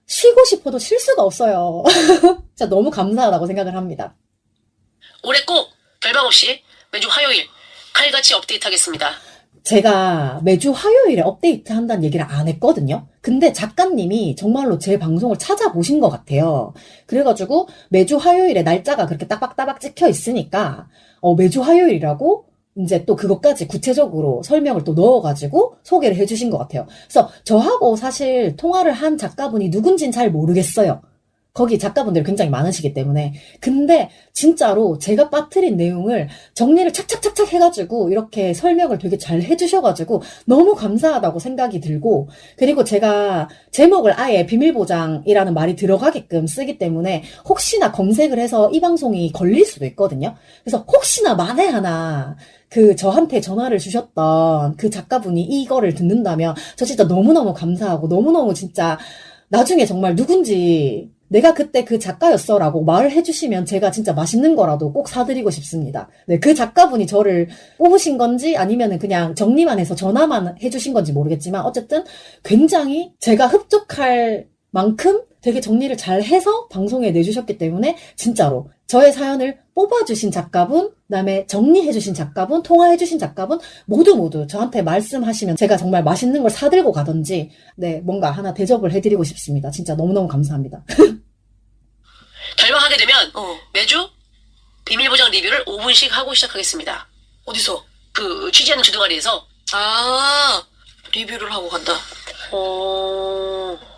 쉬고 싶어도 쉴 수가 없어요. 진짜 너무 감사하다고 생각을 합니다. 올해 꼭 결방 없이 매주 화요일 칼같이 업데이트하겠습니다. 제가 매주 화요일에 업데이트 한다는 얘기를 안 했거든요. 근데 작가님이 정말로 제 방송을 찾아보신 것 같아요. 그래가지고 매주 화요일에 날짜가 그렇게 따박따박 찍혀 있으니까 매주 화요일이라고 이제 또 그것까지 구체적으로 설명을 또 넣어가지고 소개를 해주신 것 같아요. 그래서 저하고 사실 통화를 한 작가분이 누군진 잘 모르겠어요. 거기 작가분들이 굉장히 많으시기 때문에. 근데 진짜로 제가 빠뜨린 내용을 정리를 착착착착 해가지고 이렇게 설명을 되게 잘 해주셔가지고 너무 감사하다고 생각이 들고, 그리고 제가 제목을 아예 비밀보장이라는 말이 들어가게끔 쓰기 때문에 혹시나 검색을 해서 이 방송이 걸릴 수도 있거든요. 그래서 혹시나 만에 하나 저한테 전화를 주셨던 그 작가분이 이거를 듣는다면 저 진짜 너무너무 감사하고 너무너무 진짜 나중에 정말 누군지 내가 그때 그 작가였어 라고 말을 해주시면 제가 진짜 맛있는 거라도 꼭 사드리고 싶습니다. 네, 그 작가분이 저를 뽑으신 건지 아니면은 그냥 정리만 해서 전화만 해주신 건지 모르겠지만 어쨌든 굉장히 제가 흡족할 만큼 되게 정리를 잘 해서 방송에 내주셨기 때문에 진짜로 저의 사연을 뽑아주신 작가분, 그다음에 정리해주신 작가분, 통화해주신 작가분 모두 저한테 말씀하시면 제가 정말 맛있는 걸 사들고 가든지 네 뭔가 하나 대접을 해드리고 싶습니다. 진짜 너무너무 감사합니다. 결방하게 되면 매주 비밀보장 리뷰를 5분씩 하고 시작하겠습니다. 어디서? 그 취재하는 주둥아리에서. 아, 리뷰를 하고 간다.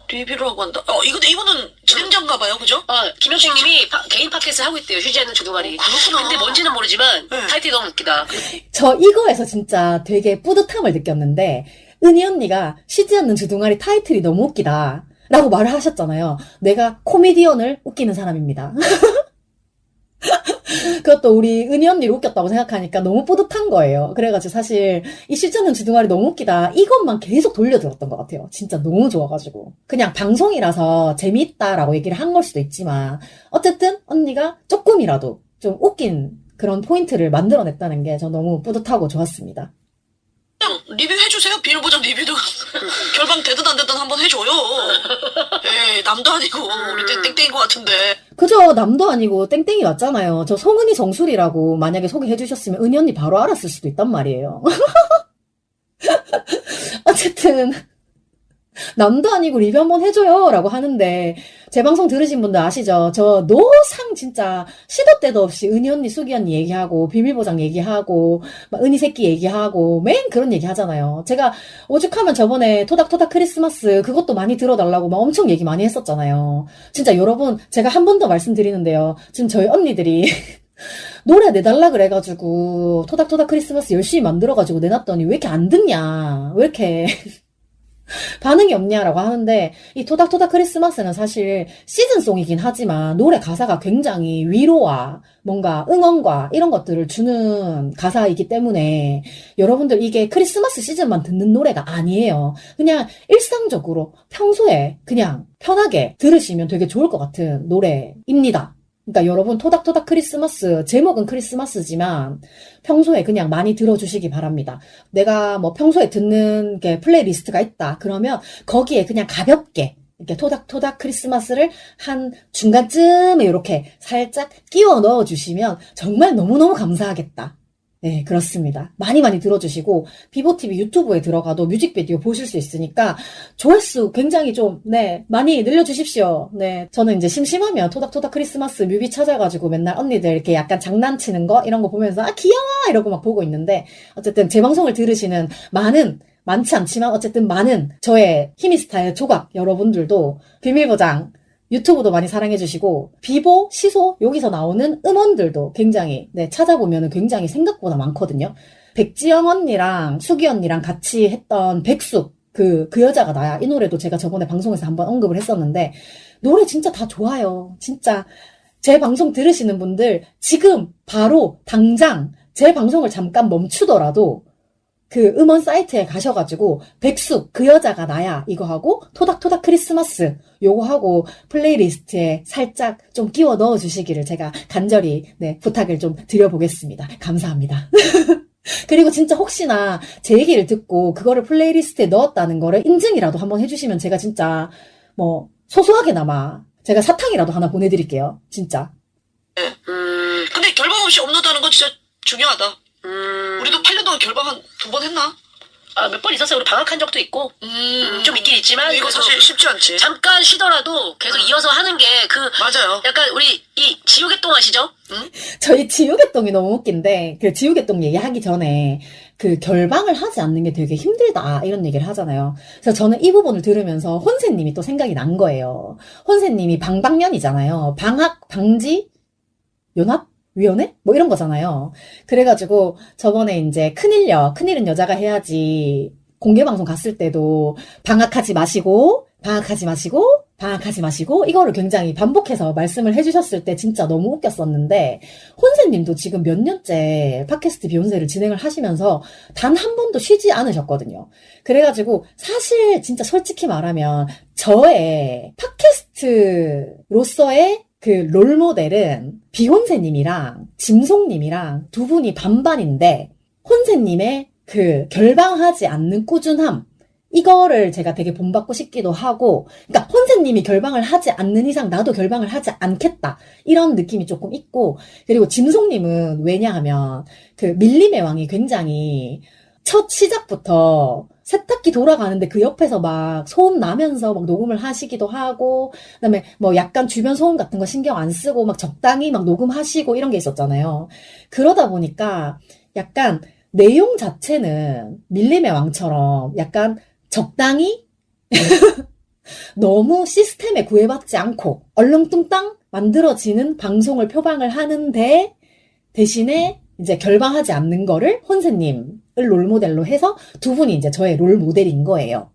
리뷰를 하고 간다. 이분은 진행자인가 봐요, 그죠? 김영식님이 개인 팟캐스트 하고 있대요. 휴지하는 주둥아리. 그렇구나. 근데 뭔지는 모르지만 네. 타이틀이 너무 웃기다. 저 이거에서 진짜 되게 뿌듯함을 느꼈는데 은희 언니가 쉬지 않는 주둥아리 타이틀이 너무 웃기다 라고 말을 하셨잖아요. 내가 코미디언을 웃기는 사람입니다. 그것도 우리 은희 언니를 웃겼다고 생각하니까 너무 뿌듯한 거예요. 그래가지고 사실 이 쉬지 않는 주둥아리 너무 웃기다 이것만 계속 돌려들었던 것 같아요. 진짜 너무 좋아가지고 그냥 방송이라서 재미있다라고 얘기를 한 걸 수도 있지만 어쨌든 언니가 조금이라도 좀 웃긴 그런 포인트를 만들어냈다는 게 저 너무 뿌듯하고 좋았습니다. 그냥 리뷰해주세요. 비밀보장 리뷰도. 결방 되든 안 되든 한번 해줘요. 에이, 남도 아니고 우리 땡땡인 것 같은데. 그죠? 남도 아니고 땡땡이 맞잖아요. 저 송은이 정수리라고 만약에 소개해주셨으면 은희 언니 바로 알았을 수도 있단 말이에요. 어쨌든 남도 아니고 리뷰 한번 해줘요 라고 하는데 제 방송 들으신 분들 아시죠? 저 노상 진짜 시도 때도 없이 은희 언니, 수기 언니 얘기하고 비밀보장 얘기하고 막 은희 새끼 얘기하고 맨 그런 얘기 하잖아요. 제가 오죽하면 저번에 토닥토닥 크리스마스 그것도 많이 들어달라고 막 엄청 얘기 많이 했었잖아요. 진짜 여러분 제가 한 번 더 말씀드리는데요. 지금 저희 언니들이 노래 내달라 그래가지고 토닥토닥 크리스마스 열심히 만들어가지고 내놨더니 왜 이렇게 안 듣냐 왜 이렇게 반응이 없냐라고 하는데 이 토닥토닥 크리스마스는 사실 시즌송이긴 하지만 노래 가사가 굉장히 위로와 뭔가 응원과 이런 것들을 주는 가사이기 때문에 여러분들 이게 크리스마스 시즌만 듣는 노래가 아니에요. 그냥 일상적으로 평소에 그냥 편하게 들으시면 되게 좋을 것 같은 노래입니다. 그러니까 여러분 토닥토닥 크리스마스 제목은 크리스마스지만 평소에 그냥 많이 들어주시기 바랍니다. 내가 뭐 평소에 듣는 게 플레이리스트가 있다 그러면 거기에 그냥 가볍게 이렇게 토닥토닥 크리스마스를 한 중간쯤에 이렇게 살짝 끼워 넣어주시면 정말 너무너무 감사하겠다. 네, 그렇습니다. 많이 들어주시고 비보TV 유튜브에 들어가도 뮤직비디오 보실 수 있으니까 조회수 굉장히 좀 많이 늘려주십시오. 네, 저는 이제 심심하면 토닥토닥 크리스마스 뮤비 찾아가지고 맨날 언니들 이렇게 약간 장난치는 거 이런 거 보면서 아 귀여워 이러고 막 보고 있는데 어쨌든 제 방송을 들으시는 많지 않지만 어쨌든 많은 저의 히미스타의 조각 여러분들도 비밀보장 유튜브도 많이 사랑해주시고 비보, 시소 여기서 나오는 음원들도 굉장히 찾아보면 굉장히 생각보다 많거든요. 백지영 언니랑 수기 언니랑 같이 했던 백숙 그 여자가 나야 이 노래도 제가 저번에 방송에서 한번 언급을 했었는데 노래 진짜 다 좋아요. 진짜 제 방송 들으시는 분들 지금 바로 당장 제 방송을 잠깐 멈추더라도 그 음원 사이트에 가셔가지고 백숙 그 여자가 나야 이거 하고 토닥토닥 크리스마스 요거 하고 플레이리스트에 살짝 좀 끼워 넣어주시기를 제가 간절히 부탁을 좀 드려보겠습니다. 감사합니다. 그리고 진짜 혹시나 제 얘기를 듣고 그거를 플레이리스트에 넣었다는 거를 인증이라도 한번 해주시면 제가 진짜 뭐 소소하게나마 제가 사탕이라도 하나 보내드릴게요. 진짜. 근데 결방 없이 업로드하는 건 진짜 중요하다. 우리도 8년 동안 결방 한 2번 했나? 몇 번 있었어요. 우리 방학한 적도 있고. 좀 있긴 있지만. 이거 그래도 사실 쉽지 않지. 잠깐 쉬더라도 계속 이어서 하는 게 맞아요. 약간 우리 이 지우개 똥 아시죠? 저희 지우개똥이 너무 웃긴데 그 지우개똥 얘기하기 전에 그 결방을 하지 않는 게 되게 힘들다 이런 얘기를 하잖아요. 그래서 저는 이 부분을 들으면서 혼세님이 또 생각이 난 거예요. 혼세님이 방방년이잖아요. 방학 방지 연합 위원회? 뭐 이런 거잖아요. 그래가지고 저번에 이제 큰일은 여자가 해야지 공개방송 갔을 때도 방학하지 마시고 이거를 굉장히 반복해서 말씀을 해주셨을 때 진짜 너무 웃겼었는데 혼세님도 지금 몇 년째 팟캐스트 비욘세를 진행을 하시면서 단 한 번도 쉬지 않으셨거든요. 그래가지고 사실 진짜 솔직히 말하면 저의 팟캐스트를 저로서의 그 롤모델은 비혼세님이랑 짐송님이랑 두 분이 반반인데, 혼세님의 그 결방하지 않는 꾸준함, 이거를 제가 되게 본받고 싶기도 하고, 그러니까 혼세님이 결방을 하지 않는 이상 나도 결방을 하지 않겠다, 이런 느낌이 조금 있고, 그리고 짐송님은 왜냐하면 그 밀림의 왕이 굉장히 첫 시작부터 세탁기 돌아가는데 그 옆에서 막 소음 나면서 막 녹음을 하시기도 하고, 그다음에 뭐 약간 주변 소음 같은 거 신경 안 쓰고 막 적당히 막 녹음하시고 이런 게 있었잖아요. 그러다 보니까 약간 내용 자체는 밀림의 왕처럼 약간 적당히 너무 시스템에 구애받지 않고 얼렁뚱땅 만들어지는 방송을 표방을 하는데, 대신에 이제 결방하지 않는 거를 혼세님을 롤모델로 해서 두 분이 이제 저의 롤모델인 거예요.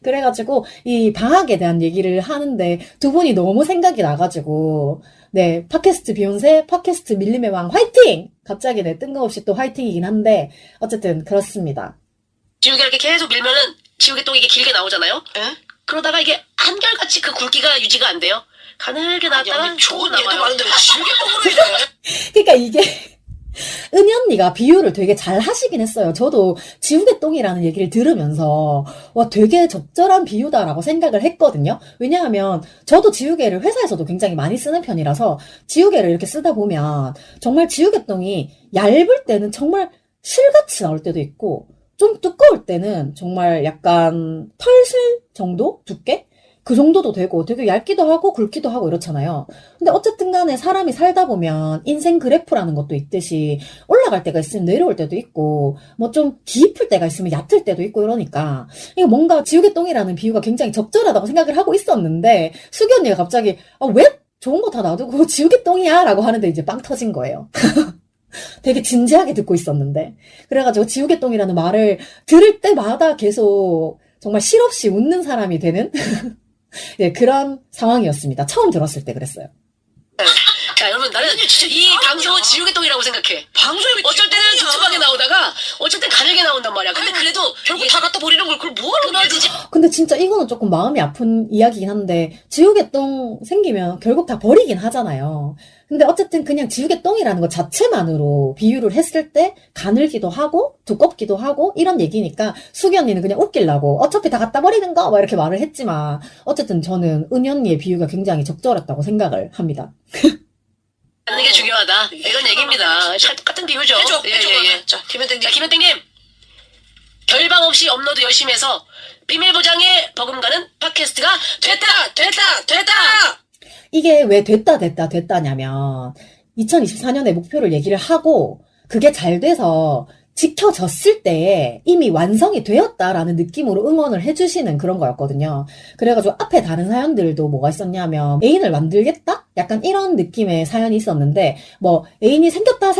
그래가지고 이 방학에 대한 얘기를 하는데 두 분이 너무 생각이 나가지고, 네, 팟캐스트 비욘세, 팟캐스트 밀림의 왕 화이팅! 갑자기 네, 뜬금없이 또 화이팅이긴 한데 어쨌든 그렇습니다. 지우개를 이렇게 계속 밀면은 지우개 똥이 이게 길게 나오잖아요. 예? 그러다가 이게 한결같이 그 굵기가 유지가 안 돼요. 가늘게 나왔다가 아니, 좋은 또 예도 나와요. 많은데 왜 지우개 똥으로 이래? 그러니까 이게 은희 언니가 비유를 되게 잘 하시긴 했어요. 저도 지우개똥이라는 얘기를 들으면서 와, 되게 적절한 비유다라고 생각을 했거든요. 왜냐하면 저도 지우개를 회사에서도 굉장히 많이 쓰는 편이라서 지우개를 이렇게 쓰다 보면 정말 지우개똥이 얇을 때는 정말 실같이 나올 때도 있고, 좀 두꺼울 때는 정말 약간 털실 정도? 두께? 그 정도도 되고 되게 얇기도 하고 굵기도 하고 이렇잖아요. 근데 어쨌든 간에 사람이 살다 보면 인생 그래프라는 것도 있듯이 올라갈 때가 있으면 내려올 때도 있고, 뭐 좀 깊을 때가 있으면 얕을 때도 있고 이러니까 이거 뭔가 지우개똥이라는 비유가 굉장히 적절하다고 생각을 하고 있었는데, 수기 언니가 갑자기 왜 좋은 거 다 놔두고 지우개똥이야? 라고 하는데 이제 빵 터진 거예요. 되게 진지하게 듣고 있었는데. 그래가지고 지우개똥이라는 말을 들을 때마다 계속 정말 실없이 웃는 사람이 되는 네, 그런 상황이었습니다. 처음 들었을 때 그랬어요. 자, 여러분, 나는 진짜 이 이상하냐? 방송은 지우개똥이라고 생각해. 방송이 어쩔 때는 툭툭하게 나오다가 어쩔 땐 가늘게 나온단 말이야. 근데 그래도 결국 이게 다 갖다 버리는 걸 그걸 뭐하러 끊어지지. 근데 진짜 이거는 조금 마음이 아픈 이야기긴 한데, 지우개똥 생기면 결국 다 버리긴 하잖아요. 근데 어쨌든 그냥 지우개똥이라는 것 자체만으로 비유를 했을 때 가늘기도 하고 두껍기도 하고 이런 얘기니까 수기 언니는 그냥 웃기려고 어차피 다 갖다 버리는 거 막 이렇게 말을 했지만, 어쨌든 저는 은희 언니의 비유가 굉장히 적절했다고 생각을 합니다. 하는 게 중요하다. 이런 얘기입니다. 잘 똑같은 비유죠. 해줘, 예, 해줘. 예, 예. 자, 김현땡님. 자, 김현땡님. 결방 없이 업로드 열심히 해서 비밀 보장에 버금가는 팟캐스트가 됐다. 이게 왜 됐다냐면 2024년의 목표를 얘기를 하고 그게 잘 돼서 지켜졌을 때에 이미 완성이 되었다라는 느낌으로 응원을 해주시는 그런 거였거든요. 그래가지고 앞에 다른 사연들도 뭐가 있었냐면 애인을 만들겠다? 약간 이런 느낌의 사연이 있었는데, 뭐 애인이 생겼다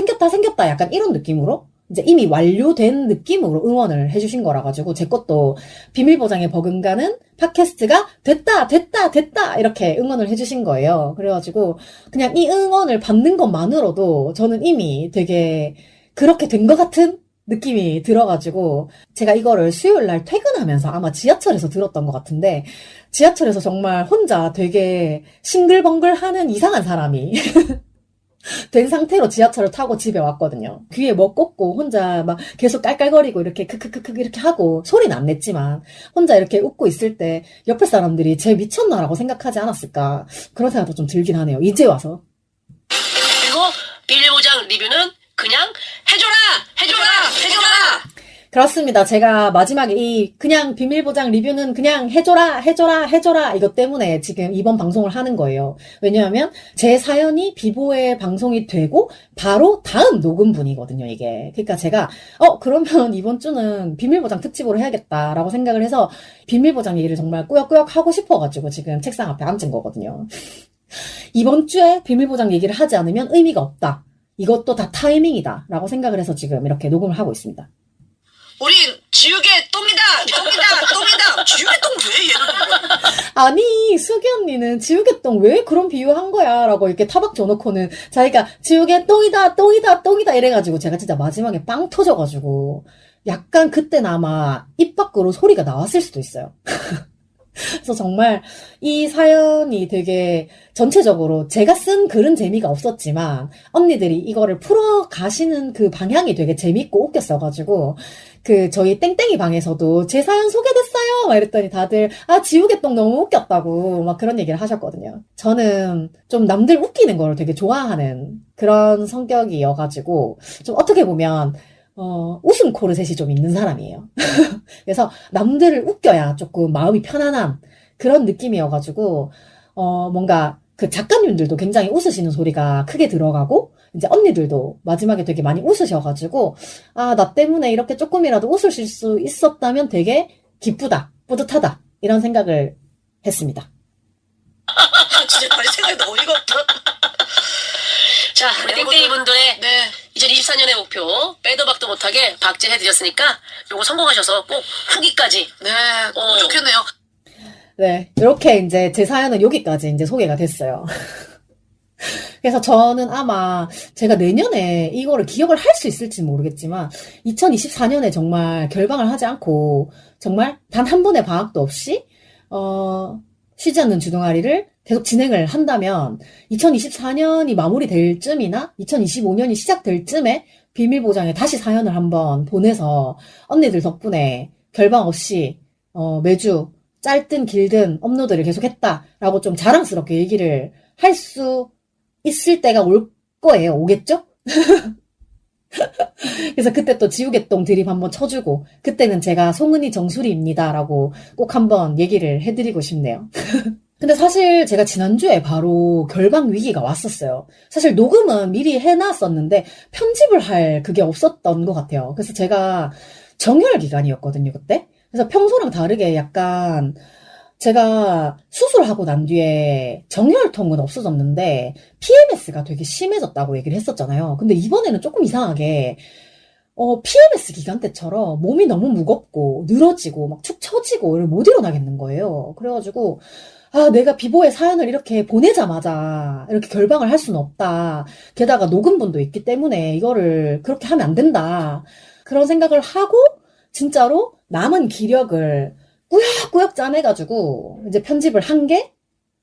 약간 이런 느낌으로 이제 이미 완료된 느낌으로 응원을 해주신 거라 가지고 제 것도 비밀 보장에 버금가는 팟캐스트가 됐다 이렇게 응원을 해주신 거예요. 그래가지고 그냥 이 응원을 받는 것만으로도 저는 이미 되게 그렇게 된 것 같은 느낌이 들어가지고, 제가 이거를 수요일 날 퇴근하면서 아마 지하철에서 들었던 것 같은데, 지하철에서 정말 혼자 되게 싱글벙글 하는 이상한 사람이 된 상태로 지하철을 타고 집에 왔거든요. 귀에 뭐 꽂고 혼자 막 계속 깔깔거리고 이렇게 크크크크 이렇게 하고, 소리는 안 냈지만 혼자 이렇게 웃고 있을 때 옆에 사람들이 쟤 미쳤나라고 생각하지 않았을까, 그런 생각도 좀 들긴 하네요. 이제 와서. 그리고 비밀 보장 리뷰는 그냥 해줘라. 그렇습니다. 제가 마지막에 이 그냥 비밀 보장 리뷰는 그냥 해줘라 이것 때문에 지금 이번 방송을 하는 거예요. 왜냐하면 제 사연이 비보에 방송이 되고 바로 다음 녹음분이거든요, 이게. 그러니까 제가 그러면 이번 주는 비밀 보장 특집으로 해야겠다라고 생각을 해서 비밀 보장 얘기를 정말 꾸역꾸역 하고 싶어가지고 지금 책상 앞에 앉은 거거든요. 이번 주에 비밀 보장 얘기를 하지 않으면 의미가 없다. 이것도 다 타이밍이다 라고 생각을 해서 지금 이렇게 녹음을 하고 있습니다. 우린 지우개 똥이다. 지우개 똥 왜 얘는? 아니, 수기 언니는 지우개똥 왜 그런 비유한 거야? 라고 이렇게 타박 줘놓고는 자기가 지우개 똥이다 이래가지고 제가 진짜 마지막에 빵 터져가지고 약간 그때는 아마 입 밖으로 소리가 나왔을 수도 있어요. 그래서 정말 이 사연이 되게 전체적으로 제가 쓴 글은 재미가 없었지만 언니들이 이거를 풀어가시는 그 방향이 되게 재밌고 웃겼어가지고 그 저희 땡땡이 방에서도 제 사연 소개됐어요 막 이랬더니 다들 아 지우개똥 너무 웃겼다고 막 그런 얘기를 하셨거든요. 저는 좀 남들 웃기는 거를 되게 좋아하는 그런 성격이어가지고 좀 어떻게 보면 웃음 코르셋이 좀 있는 사람이에요. 그래서 남들을 웃겨야 조금 마음이 편안한 그런 느낌이어가지고, 뭔가 그 작가님들도 굉장히 웃으시는 소리가 크게 들어가고, 이제 언니들도 마지막에 되게 많이 웃으셔가지고, 아, 나 때문에 이렇게 조금이라도 웃으실 수 있었다면 되게 기쁘다, 뿌듯하다, 이런 생각을 했습니다. 진짜 다시 생각이 너무 어이가 없다. 자, 우리 땡땡이 분들의 네. 2024년의 목표 빼도 박도 못하게 박제해드렸으니까 요거 성공하셔서 꼭 후기까지 네, 너무 좋겠네요. 네, 이렇게 이제 제 사연은 여기까지 이제 소개가 됐어요. 그래서 저는 아마 제가 내년에 이거를 기억을 할 수 있을지 모르겠지만 2024년에 정말 결방을 하지 않고 정말 단 한 번의 방학도 없이 쉬지 않는 주둥아리를 계속 진행을 한다면 2024년이 마무리될 쯤이나 2025년이 시작될 쯤에 비밀보장에 다시 사연을 한번 보내서 언니들 덕분에 결방 없이 매주 짧든 길든 업로드를 계속했다라고 좀 자랑스럽게 얘기를 할 수 있을 때가 올 거예요. 오겠죠? 그래서 그때 또 지우개똥 드립 한번 쳐주고 그때는 제가 송은이 정수리입니다라고 꼭 한번 얘기를 해드리고 싶네요. 근데 사실 제가 지난주에 바로 결방 위기가 왔었어요. 사실 녹음은 미리 해놨었는데 편집을 할 그게 없었던 것 같아요. 그래서 제가 정혈 기간이었거든요, 그때. 그래서 평소랑 다르게 약간 제가 수술하고 난 뒤에 정혈통은 없어졌는데 PMS가 되게 심해졌다고 얘기를 했었잖아요. 근데 이번에는 조금 이상하게 PMS 기간 때처럼 몸이 너무 무겁고 늘어지고 막 축 처지고 못 일어나겠는 거예요. 그래가지고 아, 내가 비보의 사연을 이렇게 보내자마자 이렇게 결방을 할 수는 없다. 게다가 녹음본도 있기 때문에 이거를 그렇게 하면 안 된다. 그런 생각을 하고 진짜로 남은 기력을 꾸역꾸역 짜내가지고 이제 편집을 한 게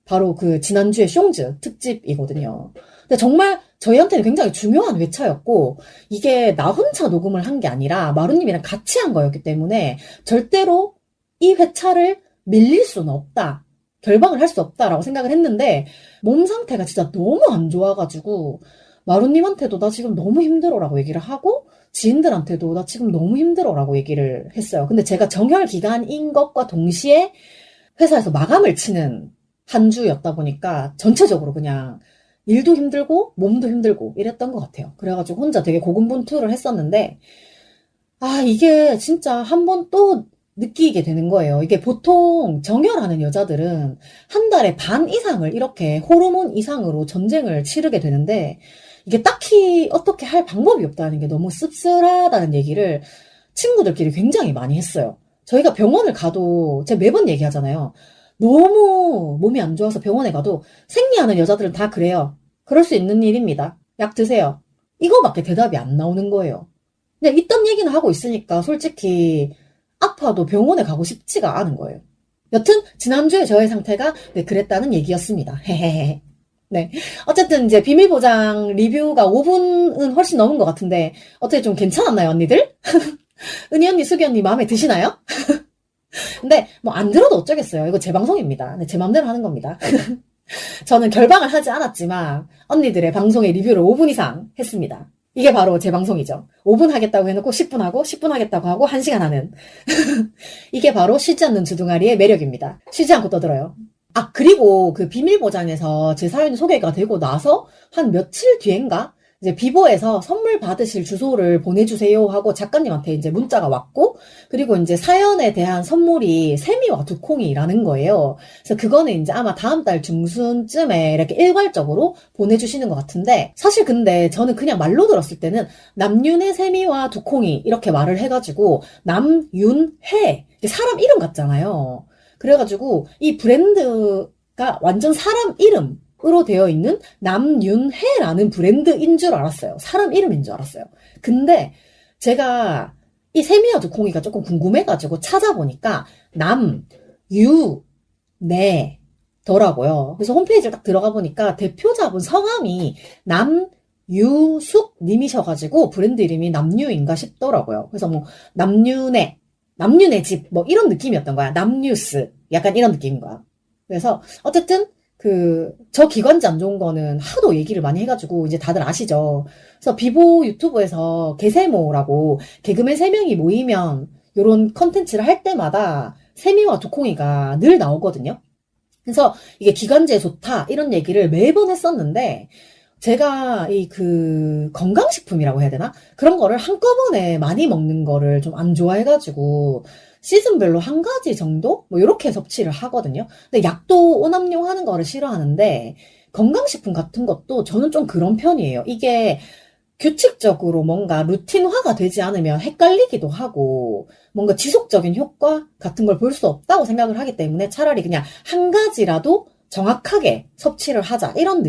바로 그 지난주에 숑즈 특집이거든요. 근데 정말 저희한테는 굉장히 중요한 회차였고 이게 나 혼자 녹음을 한 게 아니라 마루님이랑 같이 한 거였기 때문에 절대로 이 회차를 밀릴 수는 없다. 결방을 할 수 없다라고 생각을 했는데 몸 상태가 진짜 너무 안 좋아가지고 마루님한테도 나 지금 너무 힘들어라고 얘기를 하고 지인들한테도 나 지금 너무 힘들어라고 얘기를 했어요. 근데 제가 정혈 기간인 것과 동시에 회사에서 마감을 치는 한 주였다 보니까 전체적으로 그냥 일도 힘들고 몸도 힘들고 이랬던 것 같아요. 그래가지고 혼자 되게 고군분투를 했었는데 아 이게 진짜 한번 또 느끼게 되는 거예요. 이게 보통 정혈하는 여자들은 한 달에 반 이상을 이렇게 호르몬 이상으로 전쟁을 치르게 되는데 이게 딱히 어떻게 할 방법이 없다는 게 너무 씁쓸하다는 얘기를 친구들끼리 굉장히 많이 했어요. 저희가 병원을 가도 제가 매번 얘기하잖아요. 너무 몸이 안 좋아서 병원에 가도 생리하는 여자들은 다 그래요. 그럴 수 있는 일입니다. 약 드세요. 이거밖에 대답이 안 나오는 거예요. 근데 있던 얘기는 하고 있으니까 솔직히 아파도 병원에 가고 싶지가 않은 거예요. 여튼 지난주에 저의 상태가 네, 그랬다는 얘기였습니다. 헤헤헤. 네. 어쨌든 이제 비밀보장 리뷰가 5분은 훨씬 넘은 것 같은데 어떻게 좀 괜찮았나요, 언니들? 은희 언니, 수기 언니 마음에 드시나요? 근데 뭐 안 들어도 어쩌겠어요. 이거 제 방송입니다. 네, 제 맘대로 하는 겁니다. 저는 결방을 하지 않았지만 언니들의 방송에 리뷰를 5분 이상 했습니다. 이게 바로 제 방송이죠. 5분 하겠다고 해놓고 10분 하고 10분 하겠다고 하고 1시간 하는 이게 바로 쉬지 않는 주둥아리의 매력입니다. 쉬지 않고 떠들어요. 아 그리고 그 비밀보장에서 제 사연이 소개가 되고 나서 한 며칠 뒤엔가 이제 비보에서 선물 받으실 주소를 보내주세요 하고 작가님한테 이제 문자가 왔고 그리고 이제 사연에 대한 선물이 세미와 두콩이라는 거예요. 그래서 그거는 이제 아마 다음 달 중순쯤에 이렇게 일괄적으로 보내주시는 것 같은데 사실 근데 저는 그냥 말로 들었을 때는 남윤의 세미와 두콩이 이렇게 말을 해가지고 남윤해 사람 이름 같잖아요. 그래가지고 이 브랜드가 완전 사람 이름으로 되어 있는 남윤해라는 브랜드인 줄 알았어요. 사람 이름인 줄 알았어요. 근데 제가 이 세미와 두콩이가 조금 궁금해가지고 찾아보니까 네, 더라고요. 그래서 홈페이지를 딱 들어가 보니까 대표자분 성함이 남유숙 님이셔가지고 브랜드 이름이 남유인가 싶더라고요. 그래서 뭐 남유네 집 뭐 이런 느낌이었던 거야. 남뉴스 약간 이런 느낌인 거야. 그래서 어쨌든 저 기관지 안 좋은 거는 하도 얘기를 많이 해가지고 이제 다들 아시죠. 그래서 비보 유튜브에서 개세모라고 개그맨 3명이 모이면 요런 컨텐츠를 할 때마다 세미와 두콩이가 늘 나오거든요. 그래서 이게 기관지에 좋다 이런 얘기를 매번 했었는데 제가 건강식품이라고 해야 되나? 그런 거를 한꺼번에 많이 먹는 거를 좀 안 좋아해가지고 시즌별로 한 가지 정도? 뭐 이렇게 섭취를 하거든요. 근데 약도 오남용 하는 거를 싫어하는데 건강식품 같은 것도 저는 좀 그런 편이에요. 이게 규칙적으로 뭔가 루틴화가 되지 않으면 헷갈리기도 하고 뭔가 지속적인 효과 같은 걸 볼 수 없다고 생각을 하기 때문에 차라리 그냥 한 가지라도 정확하게 섭취를 하자 이런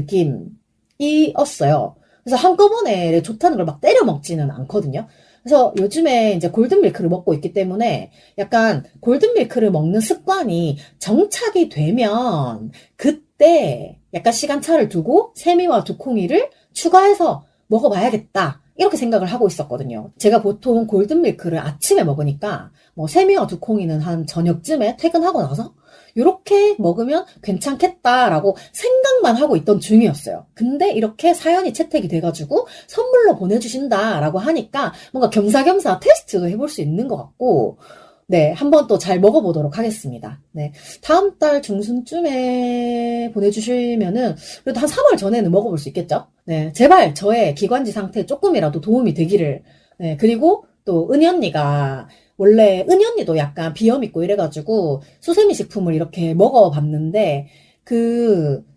느낌이었어요. 그래서 한꺼번에 좋다는 걸 막 때려 먹지는 않거든요. 그래서 요즘에 이제 골든밀크를 먹고 있기 때문에 약간 골든밀크를 먹는 습관이 정착이 되면 그때 약간 시간차를 두고 세미와 두콩이를 추가해서 먹어봐야겠다. 이렇게 생각을 하고 있었거든요. 제가 보통 골든밀크를 아침에 먹으니까 뭐 세미와 두콩이는 한 저녁쯤에 퇴근하고 나서 이렇게 먹으면 괜찮겠다라고 생각만 하고 있던 중이었어요. 근데 이렇게 사연이 채택이 돼가지고 선물로 보내주신다라고 하니까 뭔가 겸사겸사 테스트도 해볼 수 있는 것 같고 네, 한번 또 잘 먹어보도록 하겠습니다. 네, 다음 달 중순쯤에 보내주시면은 그래도 한 3월 전에는 먹어볼 수 있겠죠? 네, 제발 저의 기관지 상태에 조금이라도 도움이 되기를. 네, 그리고 또 은희 언니가 원래 은희 언니도 약간 비염 있고 이래가지고 수세미 식품을 이렇게 먹어봤는데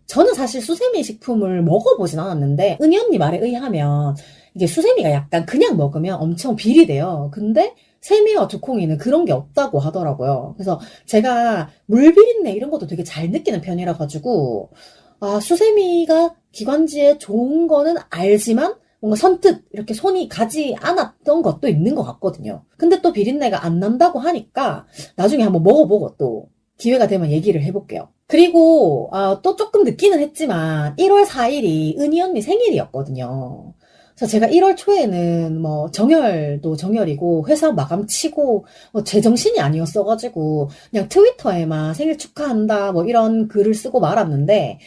저는 사실 수세미 식품을 먹어보진 않았는데 은희 언니 말에 의하면 이게 수세미가 약간 그냥 먹으면 엄청 비리대요. 근데 세미와 두콩이는 그런 게 없다고 하더라고요. 그래서 제가 물비린내 이런 것도 되게 잘 느끼는 편이라 가지고 수세미가 기관지에 좋은 거는 알지만 뭔가 선뜻 이렇게 손이 가지 않았던 것도 있는 것 같거든요. 근데 또 비린내가 안 난다고 하니까 나중에 한번 먹어보고 또 기회가 되면 얘기를 해볼게요. 그리고 또 조금 늦기는 했지만 1월 4일이 은희 언니 생일이었거든요. 그래서 제가 1월 초에는 뭐 정열도 정열이고 회사 마감 치고 뭐 제정신이 아니었어가지고 그냥 트위터에만 생일 축하한다 뭐 이런 글을 쓰고 말았는데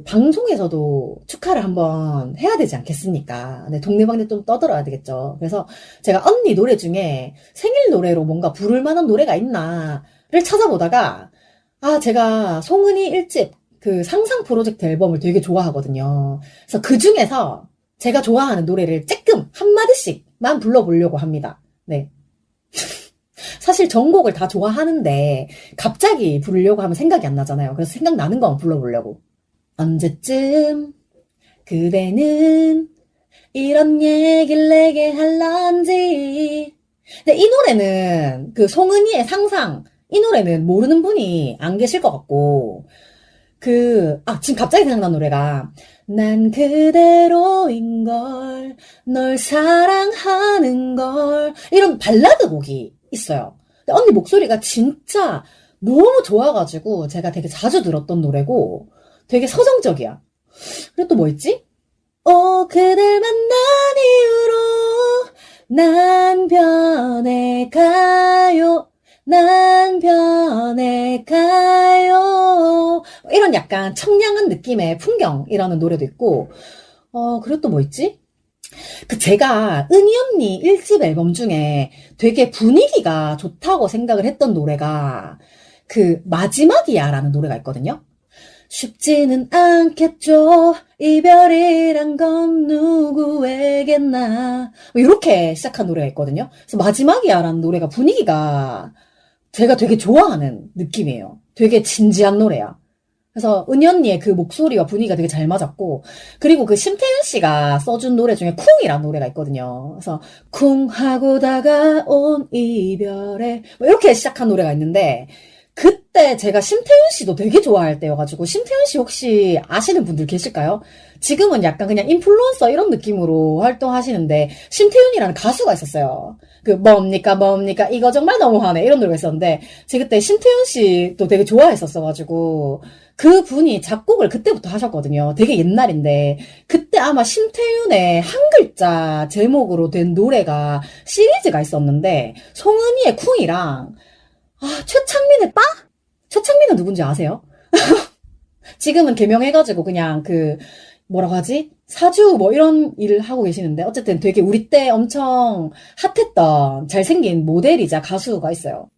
방송에서도 축하를 한번 해야 되지 않겠습니까? 네, 동네방네 좀 떠들어야 되겠죠. 그래서 제가 언니 노래 중에 생일 노래로 뭔가 부를 만한 노래가 있나를 찾아보다가 제가 송은이 1집 상상 프로젝트 앨범을 되게 좋아하거든요. 그래서 그 중에서 제가 좋아하는 노래를 쬐끔 한마디씩만 불러보려고 합니다. 네. 사실 전곡을 다 좋아하는데 갑자기 부르려고 하면 생각이 안 나잖아요. 그래서 생각나는 거만 불러보려고. 언제쯤 그대는 이런 얘기를 내게 할런지. 근데 이 노래는 송은이의 상상 이 노래는 모르는 분이 안 계실 것 같고 지금 갑자기 생각난 노래가 난 그대로인걸 널 사랑하는걸 이런 발라드 곡이 있어요. 근데 언니 목소리가 진짜 너무 좋아가지고 제가 되게 자주 들었던 노래고 되게 서정적이야. 그리고 또 뭐 있지? 그댈 만난 이후로 난 변해가요. 난 변해가요. 이런 약간 청량한 느낌의 풍경이라는 노래도 있고, 그리고 또 뭐 있지? 제가 은희 언니 1집 앨범 중에 되게 분위기가 좋다고 생각을 했던 노래가 마지막이야라는 노래가 있거든요. 쉽지는 않겠죠. 이별이란 건 누구에게나. 이렇게 시작한 노래가 있거든요. 그래서 마지막이야라는 노래가 분위기가 제가 되게 좋아하는 느낌이에요. 되게 진지한 노래야. 그래서 은희 언니의 목소리와 분위기가 되게 잘 맞았고, 그리고 심태윤 씨가 써준 노래 중에 쿵이라는 노래가 있거든요. 그래서 쿵 하고 다가온 이별에 뭐 이렇게 시작한 노래가 있는데 그때 제가 심태윤 씨도 되게 좋아할 때여가지고, 심태윤 씨 혹시 아시는 분들 계실까요? 지금은 약간 그냥 인플루언서 이런 느낌으로 활동하시는데, 심태윤이라는 가수가 있었어요. 그, 뭡니까, 이거 정말 너무하네. 이런 노래가 있었는데, 제가 그때 심태윤 씨도 되게 좋아했었어가지고, 그 분이 작곡을 그때부터 하셨거든요. 되게 옛날인데, 그때 아마 심태윤의 한 글자 제목으로 된 노래가 시리즈가 있었는데, 송은이의 쿵이랑, 최창민의 빠? 최창민은 누군지 아세요? 지금은 개명해가지고 그냥 뭐라고 하지? 사주 뭐 이런 일을 하고 계시는데 어쨌든 되게 우리 때 엄청 핫했던 잘생긴 모델이자 가수가 있어요.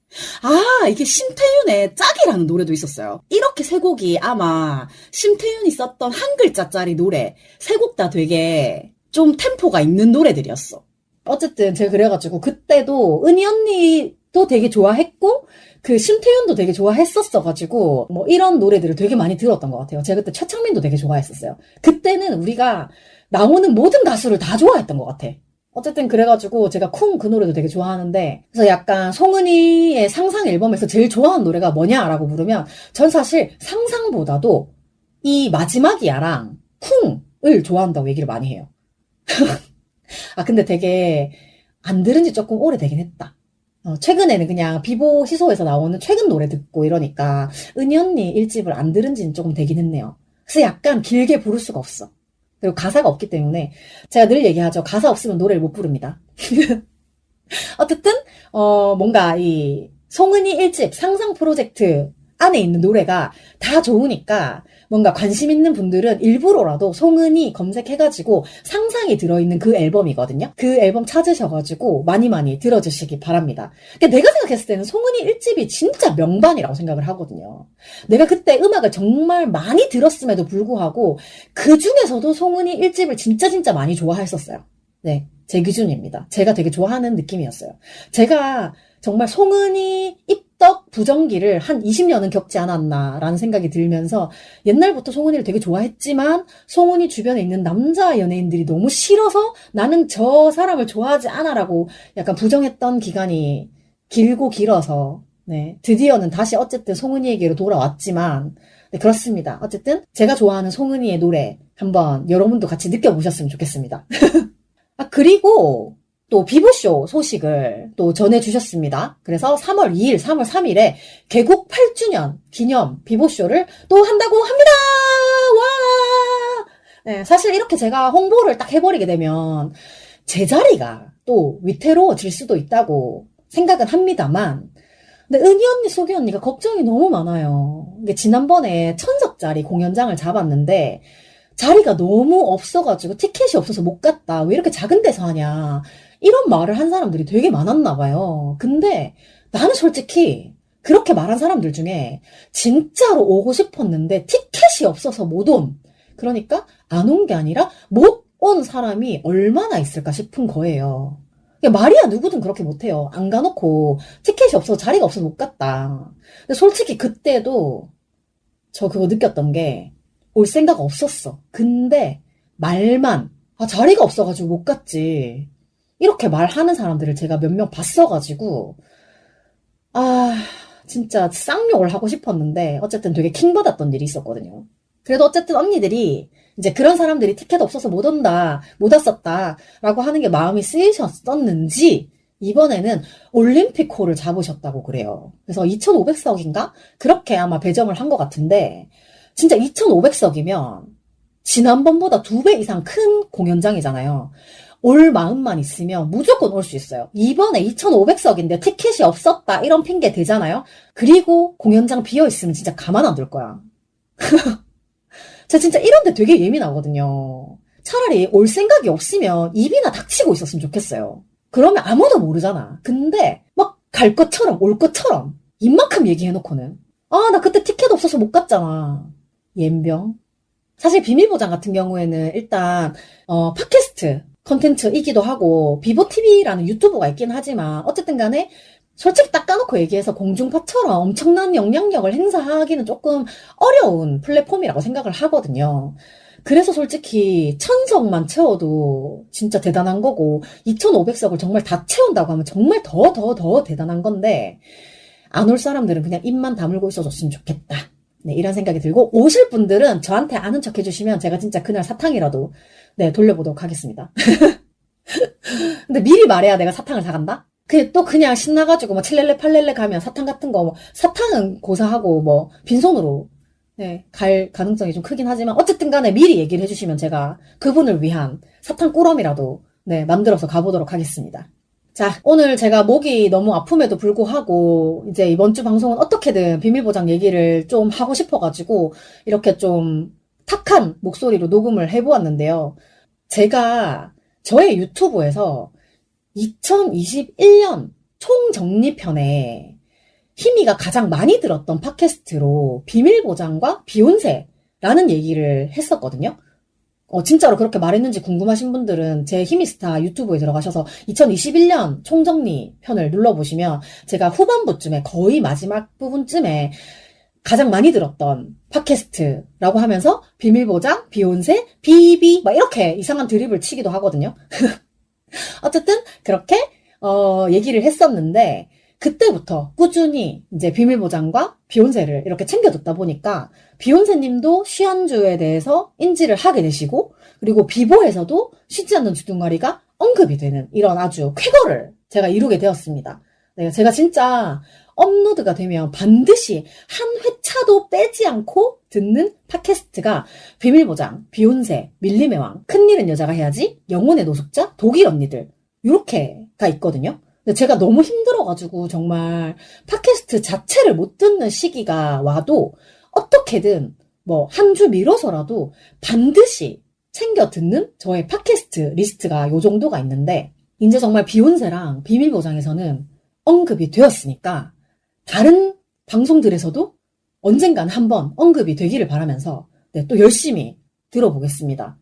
이게 심태윤의 짝이라는 노래도 있었어요. 이렇게 세 곡이 아마 심태윤이 썼던 한 글자짜리 노래 세 곡 다 되게 좀 템포가 있는 노래들이었어. 어쨌든 제가 그래가지고 그때도 은희 언니도 되게 좋아했고 심태윤도 되게 좋아했었어가지고 뭐 이런 노래들을 되게 많이 들었던 것 같아요. 제가 그때 최창민도 되게 좋아했었어요. 그때는 우리가 나오는 모든 가수를 다 좋아했던 것 같아. 어쨌든 그래가지고 제가 쿵 그 노래도 되게 좋아하는데 그래서 약간 송은이의 상상 앨범에서 제일 좋아하는 노래가 뭐냐라고 물으면 전 사실 상상보다도 이 마지막이야랑 쿵을 좋아한다고 얘기를 많이 해요. 근데 되게 안 들은 지 조금 오래되긴 했다. 최근에는 그냥 비보 시소에서 나오는 최근 노래 듣고 이러니까 은희 언니 1집을 안 들은 지는 조금 되긴 했네요. 그래서 약간 길게 부를 수가 없어. 그리고 가사가 없기 때문에 제가 늘 얘기하죠. 가사 없으면 노래를 못 부릅니다. 어쨌든 뭔가 이 송은이 1집 상상 프로젝트 안에 있는 노래가 다 좋으니까 뭔가 관심 있는 분들은 일부러라도 송은이 검색해가지고 상상이 들어있는 그 앨범이거든요. 그 앨범 찾으셔가지고 많이 들어주시기 바랍니다. 근데 내가 생각했을 때는 송은이 1집이 진짜 명반이라고 생각을 하거든요. 내가 그때 음악을 정말 많이 들었음에도 불구하고 그 중에서도 송은이 1집을 진짜 많이 좋아했었어요. 네, 제 기준입니다. 제가 되게 좋아하는 느낌이었어요. 제가 정말 송은이 입덕 부정기를 한 20년은 겪지 않았나라는 생각이 들면서 옛날부터 송은이를 되게 좋아했지만 송은이 주변에 있는 남자 연예인들이 너무 싫어서 나는 저 사람을 좋아하지 않아라고 약간 부정했던 기간이 길고 길어서 네, 드디어는 다시 어쨌든 송은이에게로 돌아왔지만 네, 그렇습니다. 어쨌든 제가 좋아하는 송은이의 노래 한번 여러분도 같이 느껴보셨으면 좋겠습니다. 그리고 또 비보쇼 소식을 또 전해주셨습니다. 그래서 3월 2일, 3월 3일에 개국 8주년 기념 비보쇼를 또 한다고 합니다! 와! 네, 사실 이렇게 제가 홍보를 딱 해버리게 되면 제 자리가 또 위태로워질 수도 있다고 생각은 합니다만 근데 은희 언니, 소기 언니가 걱정이 너무 많아요. 이게 지난번에 1000석짜리 공연장을 잡았는데 자리가 너무 없어가지고 티켓이 없어서 못 갔다. 왜 이렇게 작은 데서 하냐. 이런 말을 한 사람들이 되게 많았나 봐요. 근데 나는 솔직히 그렇게 말한 사람들 중에 진짜로 오고 싶었는데 티켓이 없어서 못 온. 그러니까 안 온 게 아니라 못 온 사람이 얼마나 있을까 싶은 거예요. 말이야 누구든 그렇게 못해요. 안 가놓고 티켓이 없어서 자리가 없어서 못 갔다. 근데 솔직히 그때도 저 그거 느꼈던 게 올 생각 없었어. 근데 말만 자리가 없어가지고 못 갔지. 이렇게 말하는 사람들을 제가 몇 명 봤어가지고 진짜 쌍욕을 하고 싶었는데 어쨌든 되게 킹받았던 일이 있었거든요. 그래도 어쨌든 언니들이 이제 그런 사람들이 티켓 없어서 못 온다, 못 왔었다 라고 하는 게 마음이 쓰이셨었는지 이번에는 올림픽홀을 잡으셨다고 그래요. 그래서 2,500석인가? 그렇게 아마 배정을 한 것 같은데 진짜 2,500석이면 지난번보다 2배 이상 큰 공연장이잖아요. 올 마음만 있으면 무조건 올 수 있어요. 이번에 2,500석인데 티켓이 없었다 이런 핑계 대잖아요. 그리고 공연장 비어있으면 진짜 가만 안 둘 거야. 제가 진짜 이런 데 되게 예민하거든요. 차라리 올 생각이 없으면 입이나 닥치고 있었으면 좋겠어요. 그러면 아무도 모르잖아. 근데 막 갈 것처럼 올 것처럼 입만큼 얘기해놓고는 나 그때 티켓 없어서 못 갔잖아. 옌병. 사실 비밀보장 같은 경우에는 일단 팟캐스트 컨텐츠이기도 하고 비보TV라는 유튜브가 있긴 하지만 어쨌든 간에 솔직히 딱 까놓고 얘기해서 공중파처럼 엄청난 영향력을 행사하기는 조금 어려운 플랫폼이라고 생각을 하거든요. 그래서 솔직히 1000석만 채워도 진짜 대단한 거고 2500석을 정말 다 채운다고 하면 정말 더 대단한 건데 안 올 사람들은 그냥 입만 다물고 있어줬으면 좋겠다. 네, 이런 생각이 들고, 오실 분들은 저한테 아는 척 해주시면 제가 진짜 그날 사탕이라도, 네, 돌려보도록 하겠습니다. 근데 미리 말해야 내가 사탕을 사간다? 또 그냥 신나가지고 뭐 칠렐레 팔렐레 가면 사탕 같은 거, 뭐, 사탕은 고사하고 뭐, 빈손으로, 네, 갈 가능성이 좀 크긴 하지만, 어쨌든 간에 미리 얘기를 해주시면 제가 그분을 위한 사탕 꾸러미라도, 네, 만들어서 가보도록 하겠습니다. 자, 오늘 제가 목이 너무 아픔에도 불구하고, 이제 이번 주 방송은 어떻게든 비밀보장 얘기를 좀 하고 싶어가지고, 이렇게 좀 탁한 목소리로 녹음을 해보았는데요. 제가 저의 유튜브에서 2021년 총정리편에 희미가 가장 많이 들었던 팟캐스트로 비밀보장과 비욘세라는 얘기를 했었거든요. 진짜로 그렇게 말했는지 궁금하신 분들은 제 희미스타 유튜브에 들어가셔서 2021년 총정리 편을 눌러보시면 제가 후반부쯤에 거의 마지막 부분쯤에 가장 많이 들었던 팟캐스트라고 하면서 비밀보장, 비욘세, 비비 막 이렇게 이상한 드립을 치기도 하거든요. 어쨌든 그렇게 얘기를 했었는데 그때부터 꾸준히 이제 비밀보장과 비욘세를 이렇게 챙겨듣다 보니까 비욘세님도 쉬한주에 대해서 인지를 하게 되시고 그리고 비보에서도 쉬지 않는 주둥아리가 언급이 되는 이런 아주 쾌거를 제가 이루게 되었습니다. 네, 제가 진짜 업로드가 되면 반드시 한 회차도 빼지 않고 듣는 팟캐스트가 비밀보장, 비욘세, 밀림의 왕, 큰일은 여자가 해야지, 영혼의 노숙자, 독일 언니들 요렇게가 있거든요. 근데 제가 너무 힘들어가지고 정말 팟캐스트 자체를 못 듣는 시기가 와도 어떻게든 뭐 한 주 미뤄서라도 반드시 챙겨 듣는 저의 팟캐스트 리스트가 요 정도가 있는데 이제 정말 비욘세랑 비밀보장에서는 언급이 되었으니까 다른 방송들에서도 언젠간 한번 언급이 되기를 바라면서 네, 또 열심히 들어보겠습니다.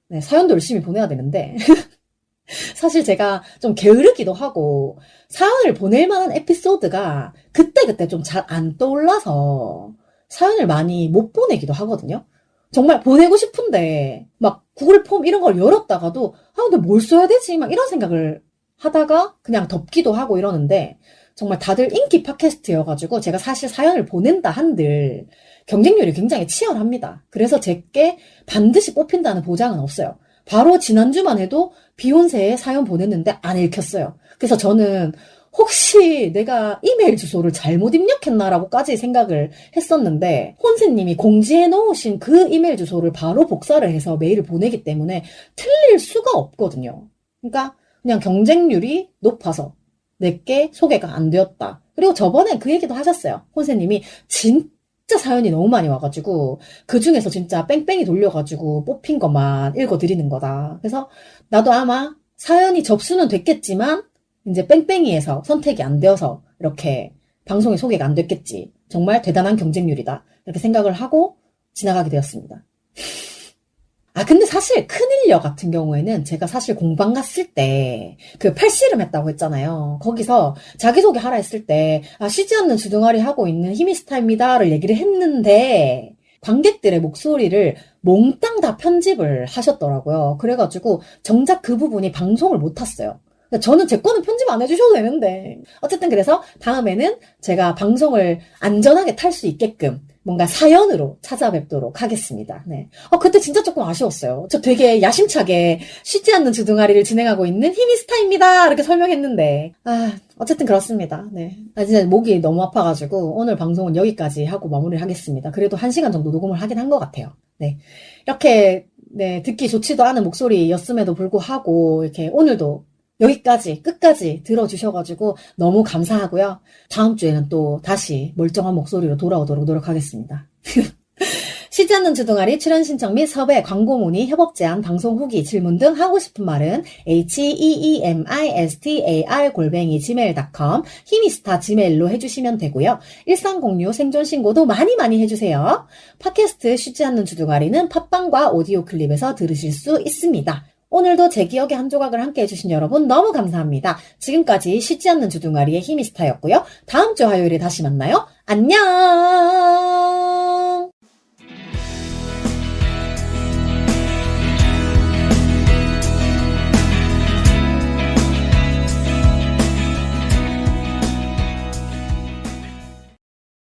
네, 사연도 열심히 보내야 되는데 사실 제가 좀 게으르기도 하고 사연을 보낼 만한 에피소드가 그때그때 좀 잘 안 떠올라서 사연을 많이 못 보내기도 하거든요. 정말 보내고 싶은데 막 구글 폼 이런 걸 열었다가도 근데 뭘 써야 되지? 막 이런 생각을 하다가 그냥 덮기도 하고 이러는데 정말 다들 인기 팟캐스트여가지고 제가 사실 사연을 보낸다 한들 경쟁률이 굉장히 치열합니다. 그래서 제게 반드시 뽑힌다는 보장은 없어요. 바로 지난주만 해도 비욘세에 사연 보냈는데 안 읽혔어요. 그래서 저는 혹시 내가 이메일 주소를 잘못 입력했나라고까지 생각을 했었는데 혼세님이 공지해 놓으신 그 이메일 주소를 바로 복사를 해서 메일을 보내기 때문에 틀릴 수가 없거든요. 그러니까 그냥 경쟁률이 높아서 내게 소개가 안 되었다. 그리고 저번에 그 얘기도 하셨어요. 혼세님이 진짜 사연이 너무 많이 와가지고 그 중에서 진짜 뺑뺑이 돌려가지고 뽑힌 것만 읽어드리는 거다. 그래서 나도 아마 사연이 접수는 됐겠지만 이제 뺑뺑이에서 선택이 안 되어서 이렇게 방송에 소개가 안 됐겠지. 정말 대단한 경쟁률이다. 이렇게 생각을 하고 지나가게 되었습니다. 근데 사실 큰일녀 같은 경우에는 제가 사실 공방 갔을 때 그 팔씨름 했다고 했잖아요. 거기서 자기소개 하라 했을 때 쉬지 않는 주둥아리 하고 있는 희미스타입니다를 얘기를 했는데 관객들의 목소리를 몽땅 다 편집을 하셨더라고요. 그래가지고 정작 그 부분이 방송을 못 탔어요. 저는 제 거는 편집 안 해주셔도 되는데 어쨌든 그래서 다음에는 제가 방송을 안전하게 탈 수 있게끔 뭔가 사연으로 찾아뵙도록 하겠습니다. 네. 그때 진짜 조금 아쉬웠어요. 저 되게 야심차게 쉬지 않는 주둥아리를 진행하고 있는 희미스타입니다. 이렇게 설명했는데. 어쨌든 그렇습니다. 네. 진짜 목이 너무 아파가지고 오늘 방송은 여기까지 하고 마무리를 하겠습니다. 그래도 1시간 정도 녹음을 하긴 한 것 같아요. 네. 이렇게, 네, 듣기 좋지도 않은 목소리였음에도 불구하고 이렇게 오늘도 여기까지 끝까지 들어주셔가지고 너무 감사하고요. 다음 주에는 또 다시 멀쩡한 목소리로 돌아오도록 노력하겠습니다. 쉬지 않는 주둥아리 출연 신청 및 섭외, 광고 문의, 협업 제안, 방송 후기, 질문 등 하고 싶은 말은 heemistar@gmail.com 희미스타 gmail로 해주시면 되고요. 1306 생존 신고도 많이 해주세요. 팟캐스트 쉬지 않는 주둥아리는 팟빵과 오디오 클립에서 들으실 수 있습니다. 오늘도 제 기억의 한 조각을 함께 해주신 여러분 너무 감사합니다. 지금까지 쉬지 않는 주둥아리의 희미스타였고요. 다음 주 화요일에 다시 만나요. 안녕!